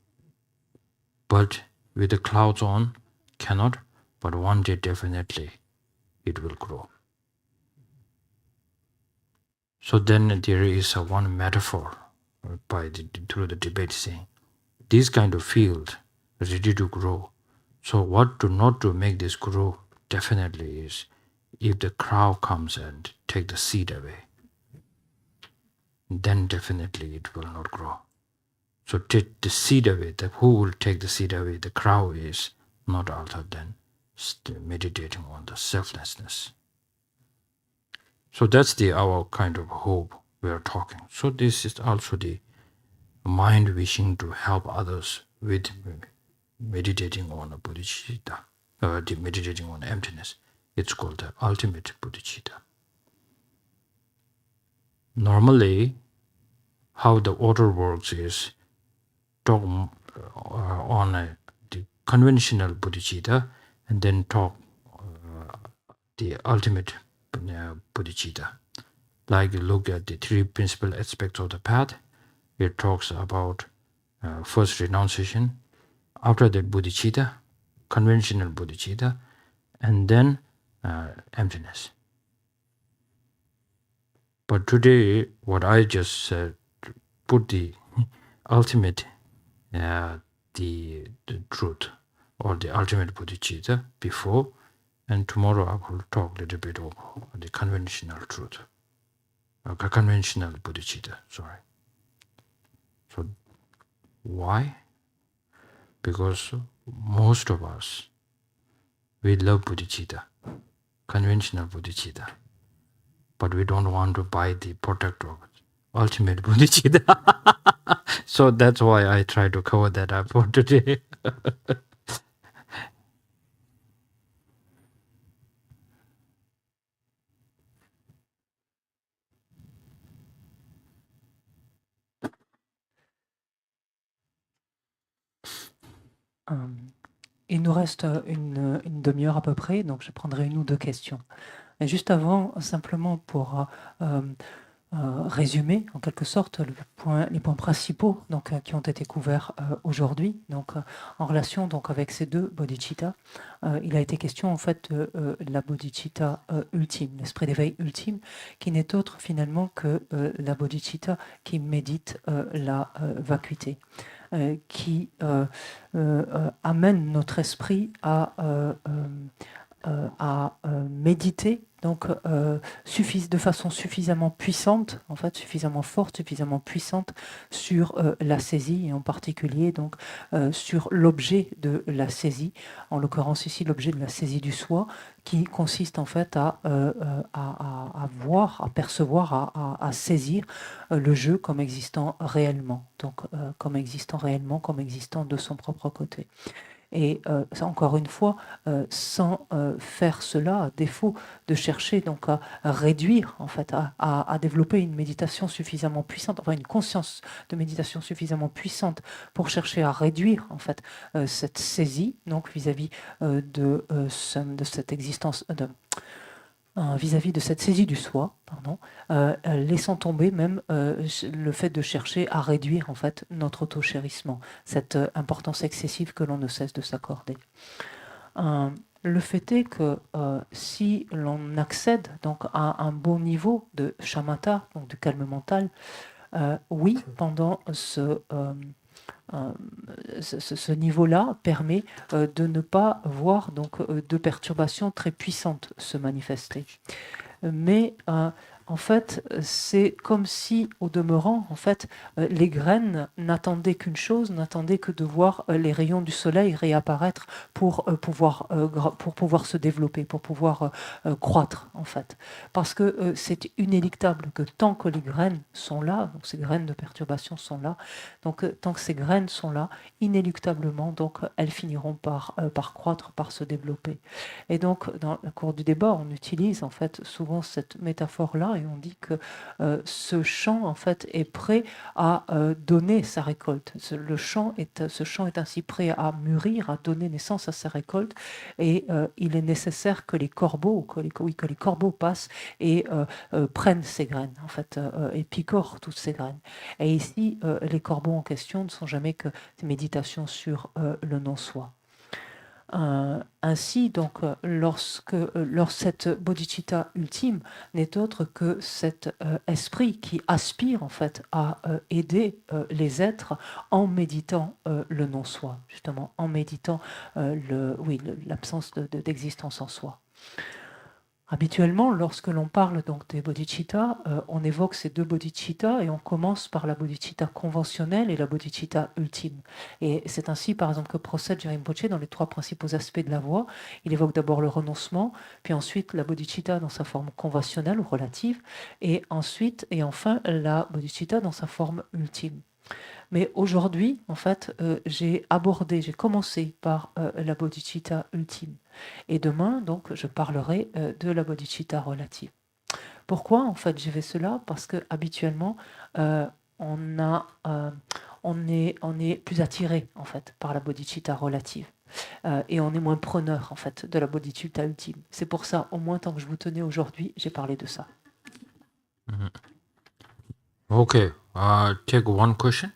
But with the clouds on, cannot, but one day definitely it will grow. So then there is one metaphor through the debate saying, this kind of field ready to grow. So what to not to make this grow definitely is if the crow comes and take the seed away, then definitely it will not grow. So take the seed away. Who will take the seed away? The crow is not other than meditating on the selflessness. So that's our kind of hope we are talking. So this is also the mind wishing to help others with meditating on a bodhicitta, meditating on emptiness. It's called the ultimate bodhicitta. Normally, how the order works is talk on the conventional bodhicitta and then talk the ultimate bodhicitta. Like look at the three principal aspects of the path. It talks about first renunciation, after that bodhicitta, conventional bodhicitta, and then emptiness. But today, what I just said, put the ultimate, the truth, or the ultimate bodhicitta before, and tomorrow I will talk a little bit of the conventional truth, conventional bodhicitta, sorry. So why? Because most of us, we love bodhicitta, conventional bodhicitta, but we don't want to buy the product of ultimate bodhicitta. So that's why I try to cover that up for today. Il nous reste une demi-heure à peu près, donc je prendrai une ou deux questions. Et juste avant, simplement pour résumer en quelque sorte les points principaux donc, qui ont été couverts aujourd'hui, donc, en relation donc, avec ces deux bodhicittas. Il a été question en fait de la bodhicitta ultime, l'esprit d'éveil ultime, qui n'est autre finalement que la bodhicitta qui médite la vacuité. Qui amène notre esprit à méditer donc de façon suffisamment puissante, en fait suffisamment forte, suffisamment puissante sur la saisie, et en particulier donc sur l'objet de la saisie, en l'occurrence ici l'objet de la saisie du soi, qui consiste en fait à voir, à percevoir, à saisir le jeu comme existant réellement, donc comme existant réellement, comme existant de son propre côté. Et encore une fois, sans faire cela, à défaut de chercher donc à réduire, en fait, à développer une méditation suffisamment puissante, enfin une conscience de méditation suffisamment puissante pour chercher à réduire en fait cette saisie, donc vis-à-vis de cette existence, vis-à-vis de cette saisie du soi, laissant tomber même le fait de chercher à réduire en fait notre auto-chérissement, cette importance excessive que l'on ne cesse de s'accorder. Le fait est que si l'on accède donc à un bon niveau de shamatha, donc de calme mental, oui, pendant ce niveau-là permet de ne pas voir donc de perturbations très puissantes se manifester. Mais en fait, c'est comme si, au demeurant, en fait, les graines n'attendaient qu'une chose, n'attendaient que de voir les rayons du soleil réapparaître pour pouvoir se développer, pour pouvoir croître, en fait. Parce que c'est inéluctable que tant que les graines sont là, donc ces graines de perturbation sont là, donc tant que ces graines sont là, inéluctablement, donc elles finiront par croître, par se développer. Et donc, dans le cours du débat, on utilise en fait souvent cette métaphore-là et on dit que ce champ en fait est prêt à donner sa récolte. Ce champ est ainsi prêt à mûrir, à donner naissance à sa récolte, et il est nécessaire que les corbeaux, que les corbeaux passent et prennent ces graines en fait et picorent toutes ces graines. Et ici, les corbeaux en question ne sont jamais que des méditations sur le non-soi. Ainsi, donc, lorsque cette bodhicitta ultime n'est autre que cet esprit qui aspire en fait à aider les êtres en méditant le non-soi, justement, en méditant l'absence d'existence en soi. Habituellement, lorsque l'on parle donc des bodhicittas, on évoque ces deux bodhicittas et on commence par la bodhicitta conventionnelle et la bodhicitta ultime. Et c'est ainsi, par exemple, que procède Rinpoché dans les trois principaux aspects de la voie. Il évoque d'abord le renoncement, puis ensuite la bodhicitta dans sa forme conventionnelle ou relative, et ensuite et enfin la bodhicitta dans sa forme ultime. Mais aujourd'hui, en fait, j'ai commencé par la bodhicitta ultime. Et demain, donc, je parlerai de la bodhicitta relative. Pourquoi, en fait, j'ai fait cela? Parce que habituellement, on est plus attiré, en fait, par la bodhicitta relative. Et on est moins preneur, en fait, de la bodhicitta ultime. C'est pour ça, au moins tant que je vous tenais aujourd'hui, j'ai parlé de ça. Okay, take one question.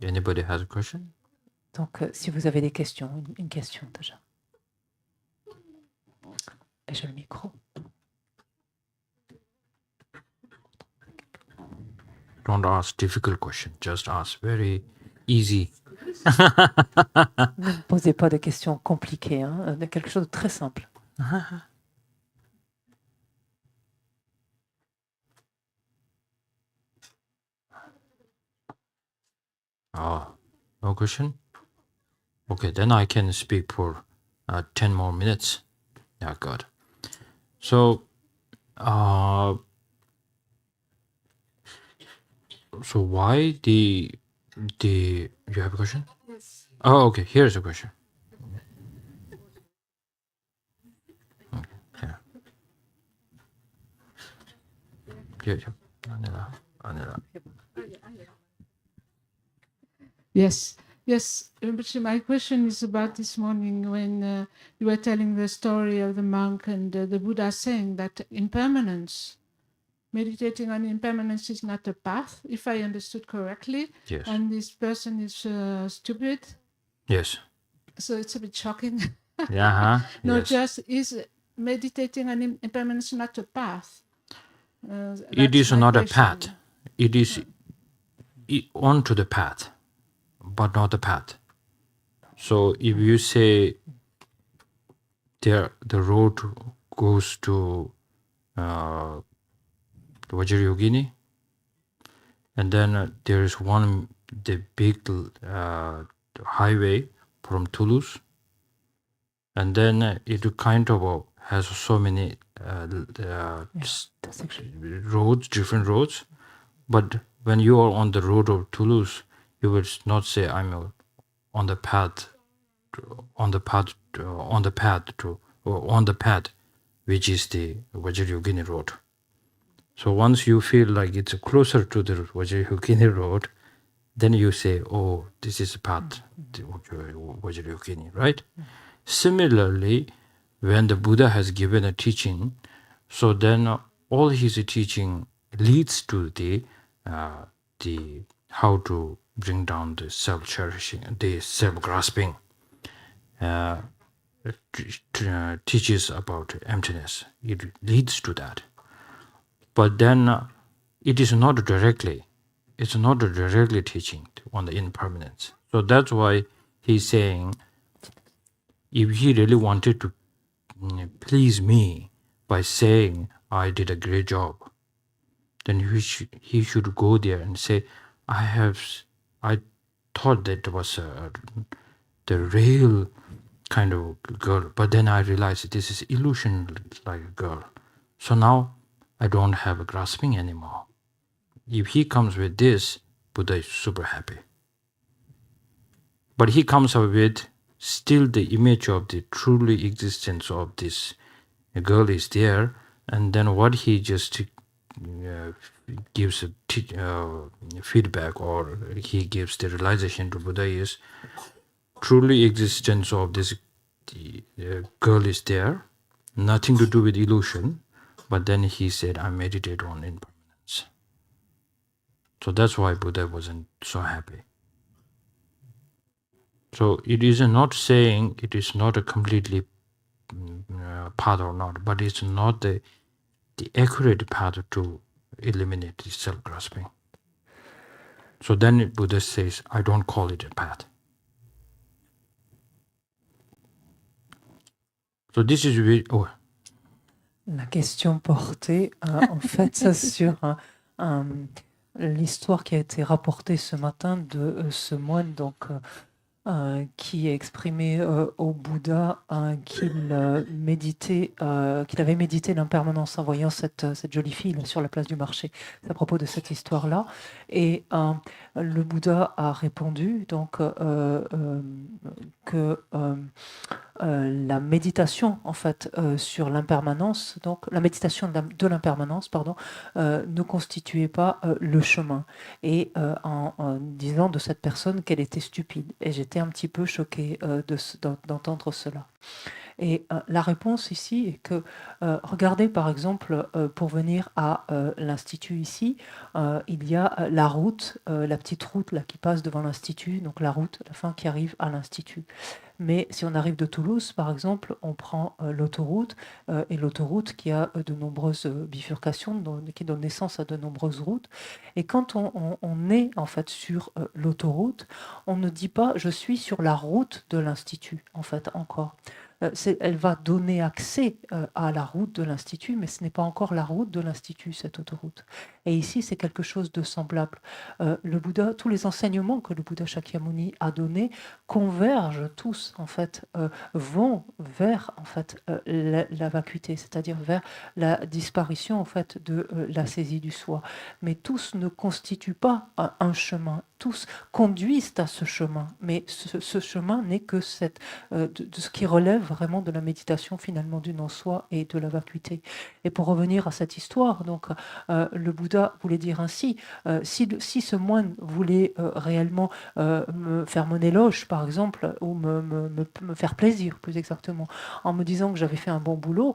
Anybody has a question? Donc, si vous avez des questions, une question déjà. Et j'ai le micro. Don't ask difficult questions, just ask very easy. Ne me posez pas de questions compliquées, hein, de quelque chose de très simple. No question? Okay, then I can speak for 10 more minutes. Yeah, good. So why the you have a question? Yes. Oh, okay, here's a question. Okay, yeah. Anila. Yes. But my question is about this morning when you were telling the story of the monk and the Buddha saying that impermanence, meditating on impermanence is not a path, if I understood correctly. Yes. And this person is stupid. Yes. So it's a bit shocking. Yeah. No, Yes. just is meditating on impermanence not a path? It is not question. a path. It is onto the path, but not the path. So if you say the road goes to Vajrayogini, and then there is the big highway from Toulouse, and then it kind of has so many roads, different roads. But when you are on the road of Toulouse, you will not say I'm on the path, which is the Vajrayogini road. So once you feel like it's closer to the Vajrayogini road, then you say, oh, this is the path, the Vajrayogini, right? Similarly, when the Buddha has given a teaching, So then all his teaching leads to the how to bring down the self-cherishing, the self-grasping, teaches about emptiness. It leads to that. But then it is not directly, it's not directly teaching on the impermanence. So that's why he's saying, if he really wanted to please me by saying I did a great job, then he should go there and say, I thought that was the real kind of girl, but then I realized this is illusion like a girl. So now I don't have a grasping anymore. If he comes with this, Buddha is super happy. But he comes up with still the image of the truly existence of this girl is there, and then what he just gives a feedback, or he gives the realization to Buddha is truly existence of this girl is there, nothing to do with illusion. But then he said, I meditate on impermanence. So that's why Buddha wasn't so happy. So it is not saying it is not a completely path or not, but it's not the accurate path to eliminate the self-grasping. So then Buddha says, I don't call it a path. So this is La question portait en fait sur l'histoire qui a été rapportée ce matin de ce moine qui a exprimé au Bouddha qu'il avait médité l'impermanence en voyant cette jolie fille là, sur la place du marché. C'est à propos de cette histoire-là. Et le Bouddha a répondu donc, que la méditation en fait sur l'impermanence, donc la méditation de l'impermanence, ne constituait pas le chemin. Et en disant de cette personne qu'elle était stupide. Et j'étais un petit peu choquée d'entendre cela. Et la réponse ici est que, regardez par exemple, pour venir à l'Institut ici, il y a la route, la petite route là, qui passe devant l'Institut, donc la route, la fin qui arrive à l'Institut. Mais si on arrive de Toulouse, par exemple, on prend l'autoroute, et l'autoroute qui a de nombreuses bifurcations, qui donne naissance à de nombreuses routes. Et quand on est en fait sur l'autoroute, on ne dit pas « je suis sur la route de l'Institut », en fait, encore. Elle va donner accès à la route de l'Institut, mais ce n'est pas encore la route de l'Institut, cette autoroute. Et ici, c'est quelque chose de semblable. Le Bouddha, tous les enseignements que le Bouddha Shakyamuni a donnés convergent tous, en fait, vont vers en fait, la vacuité, c'est-à-dire vers la disparition en fait, de la saisie du soi. Mais tous ne constituent pas un chemin, tous conduisent à ce chemin, mais ce chemin n'est que de ce qui relève vraiment de la méditation finalement du non-soi et de la vacuité. Et pour revenir à cette histoire, donc le Bouddha voulait dire ainsi, si ce moine voulait réellement me faire mon éloge, par exemple, ou me faire plaisir, plus exactement, en me disant que j'avais fait un bon boulot,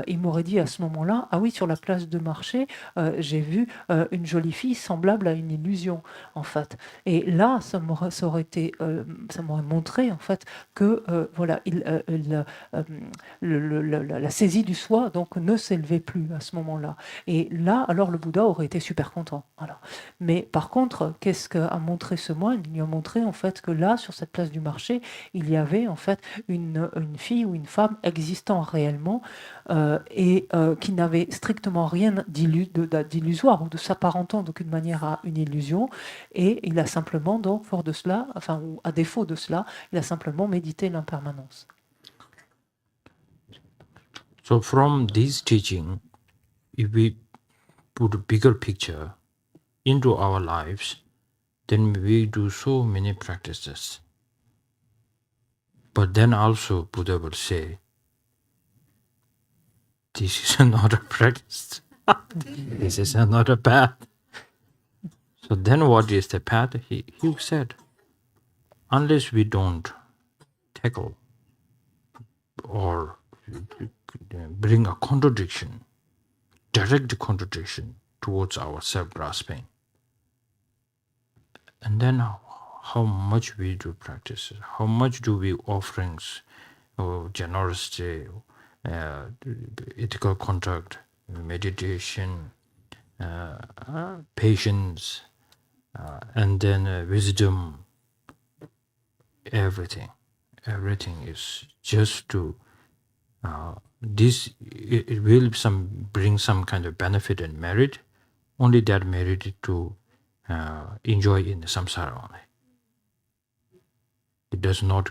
il m'aurait dit à ce moment-là, ah oui, sur la place de marché, j'ai vu une jolie fille semblable à une illusion, en fait. Et là, ça m'aurait montré, en fait, que voilà, la saisie du soi donc ne s'élevait plus à ce moment-là. Et là, alors le Bouddha aurait été super content. Alors. Mais par contre, qu'est-ce qu'a montré ce moine? Il lui a montré en fait que là, sur cette place du marché, il y avait en fait une fille ou une femme existant réellement et qui n'avait strictement rien d'illusoire ou de s'apparentant d'aucune manière à une illusion. Et il a simplement, donc, fort de cela, enfin, ou à défaut de cela, il a simplement médité l'impermanence. So from this teaching, if we put a bigger picture into our lives, then we do so many practices. But then also Buddha will say, this is not a practice. This is not a path. So then what is the path? He said, unless we don't tackle or bring a contradiction direct contradiction towards our self-grasping. And then how much we do practice, how much do we offerings, generosity, ethical conduct, meditation, patience, and then wisdom, everything is just to this. It will bring some kind of benefit and merit. Only that merit to enjoy in the samsara only. It does not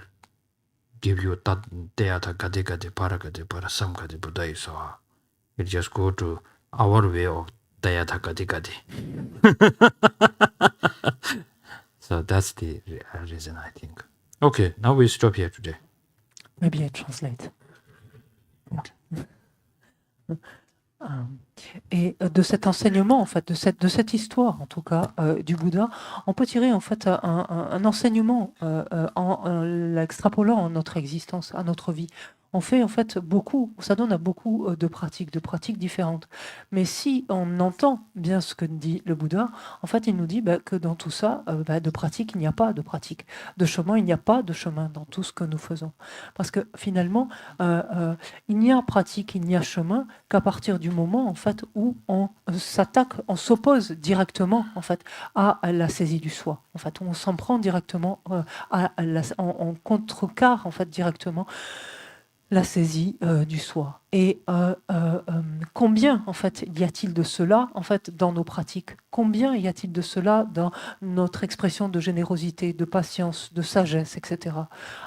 give you tat deyata gade gade para sam gade buddhai soha. It just go to our way of deyata gade gade. So that's the reason, I think. Okay, now we stop here today. Maybe I translate. Okay. Et de cet enseignement, en fait, de cette histoire, en tout cas, du Bouddha, on peut tirer en fait un enseignement en l'extrapolant à notre existence, à notre vie. On fait en fait beaucoup, ça donne à beaucoup de pratiques différentes. Mais si on entend bien ce que dit le Bouddha, en fait, il nous dit que dans tout ça, de pratique, il n'y a pas de pratique. De chemin, il n'y a pas de chemin dans tout ce que nous faisons. Parce que finalement, il n'y a pratique, il n'y a chemin qu'à partir du moment en fait, où on s'attaque, on s'oppose directement en fait, à la saisie du soi. En fait, on s'en prend directement, on contrecarre en fait, directement la saisie du soi. Et combien en fait y a-t-il de cela en fait dans nos pratiques? Combien y a-t-il de cela dans notre expression de générosité, de patience, de sagesse, etc.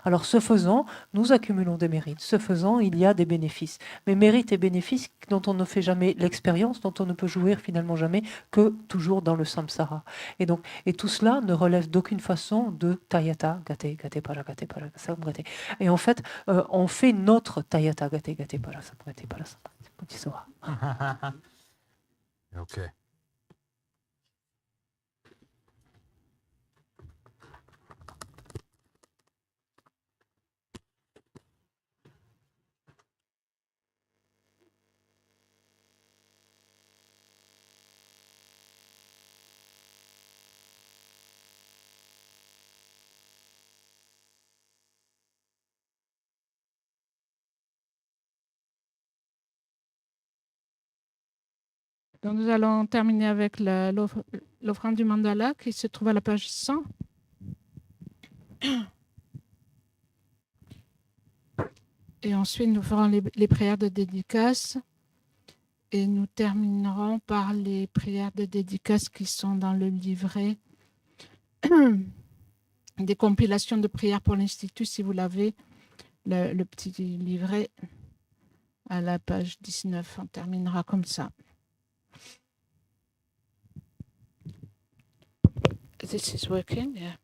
Alors ce faisant, nous accumulons des mérites. Ce faisant, il y a des bénéfices. Mais mérites et bénéfices dont on ne fait jamais l'expérience, dont on ne peut jouir finalement jamais que toujours dans le samsara. Et tout cela ne relève d'aucune façon de tayata gate gate para sam gate. Et en fait, on fait notre tayata gate gate para sam. Okay. Donc nous allons terminer avec l'offrande du mandala qui se trouve à la page 100. Et ensuite, nous ferons les prières de dédicace. Et nous terminerons par les prières de dédicace qui sont dans le livret des compilations de prières pour l'Institut, si vous l'avez, le petit livret à la page 19. On terminera comme ça. This is working, yeah.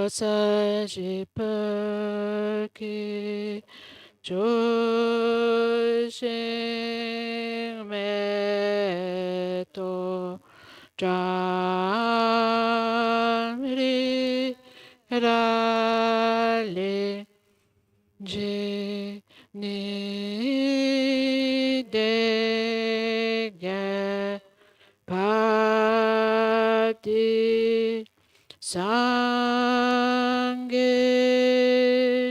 Sa j'ai peur que je me to jamri rale je ni de Pati Sangye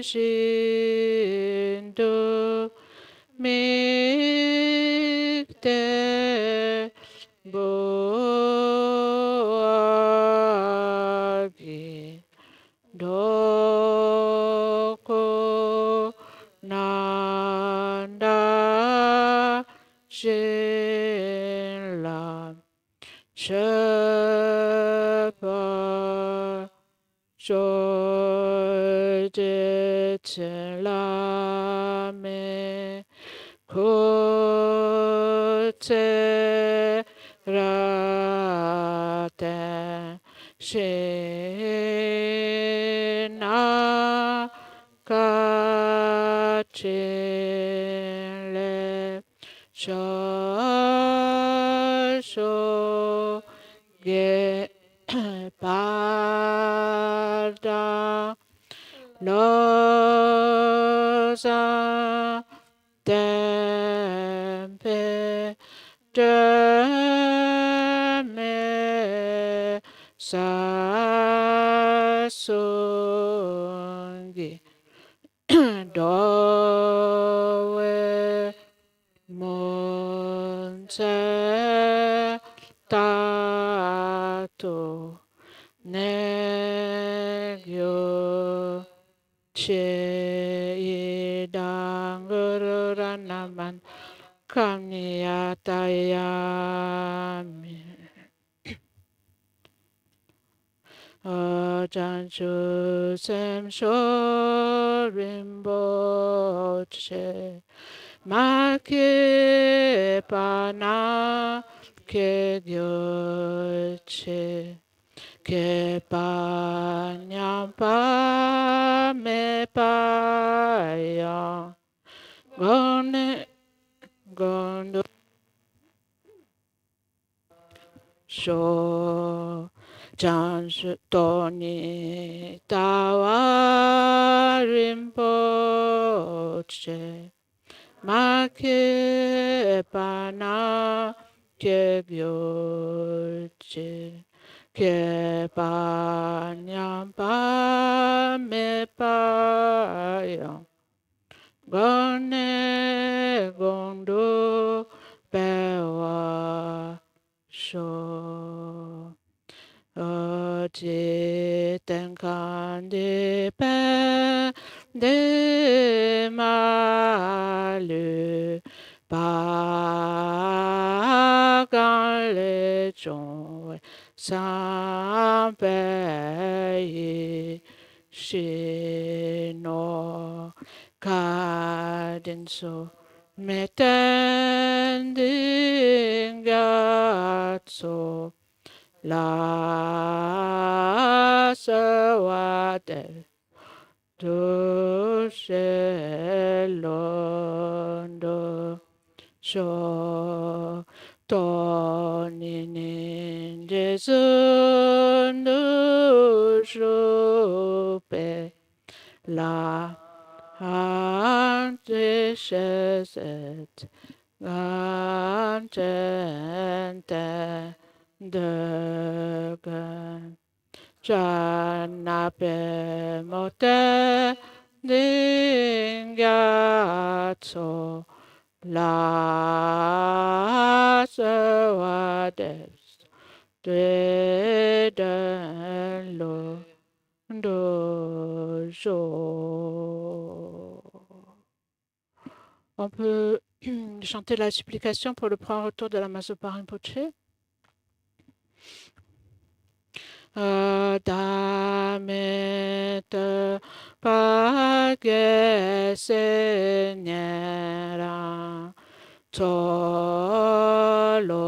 Shinto Mikte Boagi Doko Nanda Shinla Shepa Shoje Tselame Kote Rate Shena Kachile Shosho Ge Parda Loza sasungi dowe monse tato negyo che idang ranaman kamniyatayami Janju Tsenshab Rinpoché Marke Pana Ke Gyoche Ke Panyampa Me Paya Gone Gondo Sho Janju Toni Tawa Rinpoche Make Pana Ke Gyoche Ke Panyampa Me Paya Gone Gondo Bewa Sho Oji Tenkandi Pe De Malu Bagan Le Chong Sampai Shino Kadenso Metending Gatso La Sawate Dushelondo Sho Toninin Jesundu Shupe La Hante Sheset Gantente Dögen Janape Mote Dingatso La Sawades Deden Dojo. On peut chanter la supplication pour le prendre retour de la Masopa Rinpoché. Damete page senyera tolo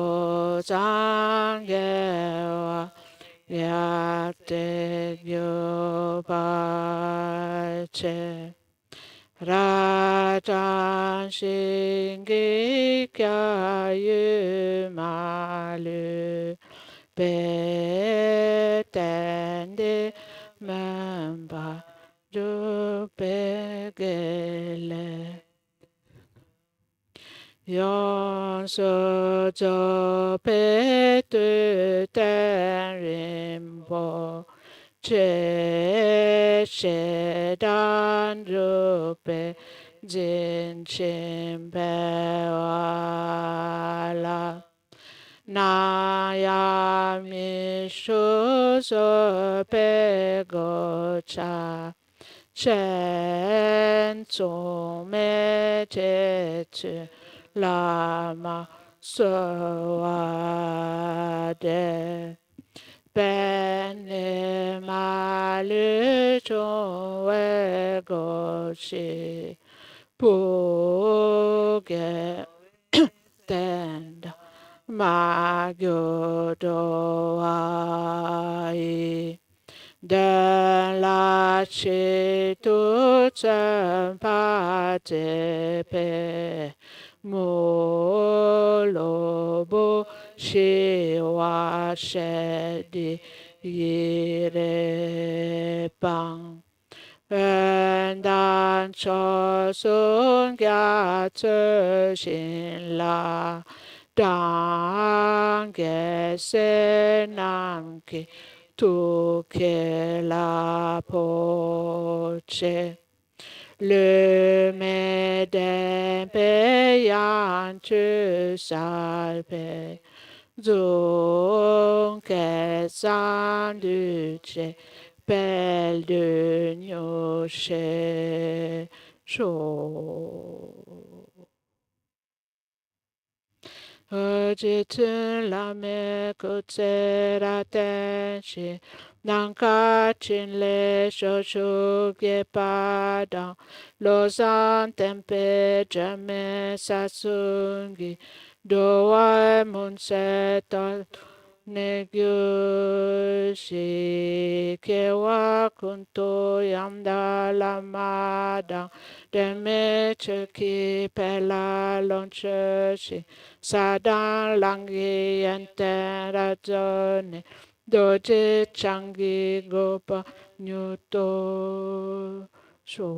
zangewa yate gyobache Rajan shingi kya yumalu Betende Mamba Jupegele Yon so jo petu terimbo Che shedan jupe jin chimpewala Nayami shuso pegocha Chen tsume chechu lama sowade Bene malu chonwe goshi Puge tenda Magyodoai De la chitu tsempatepe Molobo shiwa shedi yirepang Endan chosun gyatsu shinla Dange senanki tu che la poce. Le medem peyan tu salpe. Zunke sanduce pel de nyoshe sho. Jitun la me kutsera tenshi nankachin le shoshu padang losan tempe jame sasungi doa munsetal Negyoshi kewa kunto yamda lamada deme cheki pela loncheshi sadan langi ente ragione doje changi gopa nyuto sho.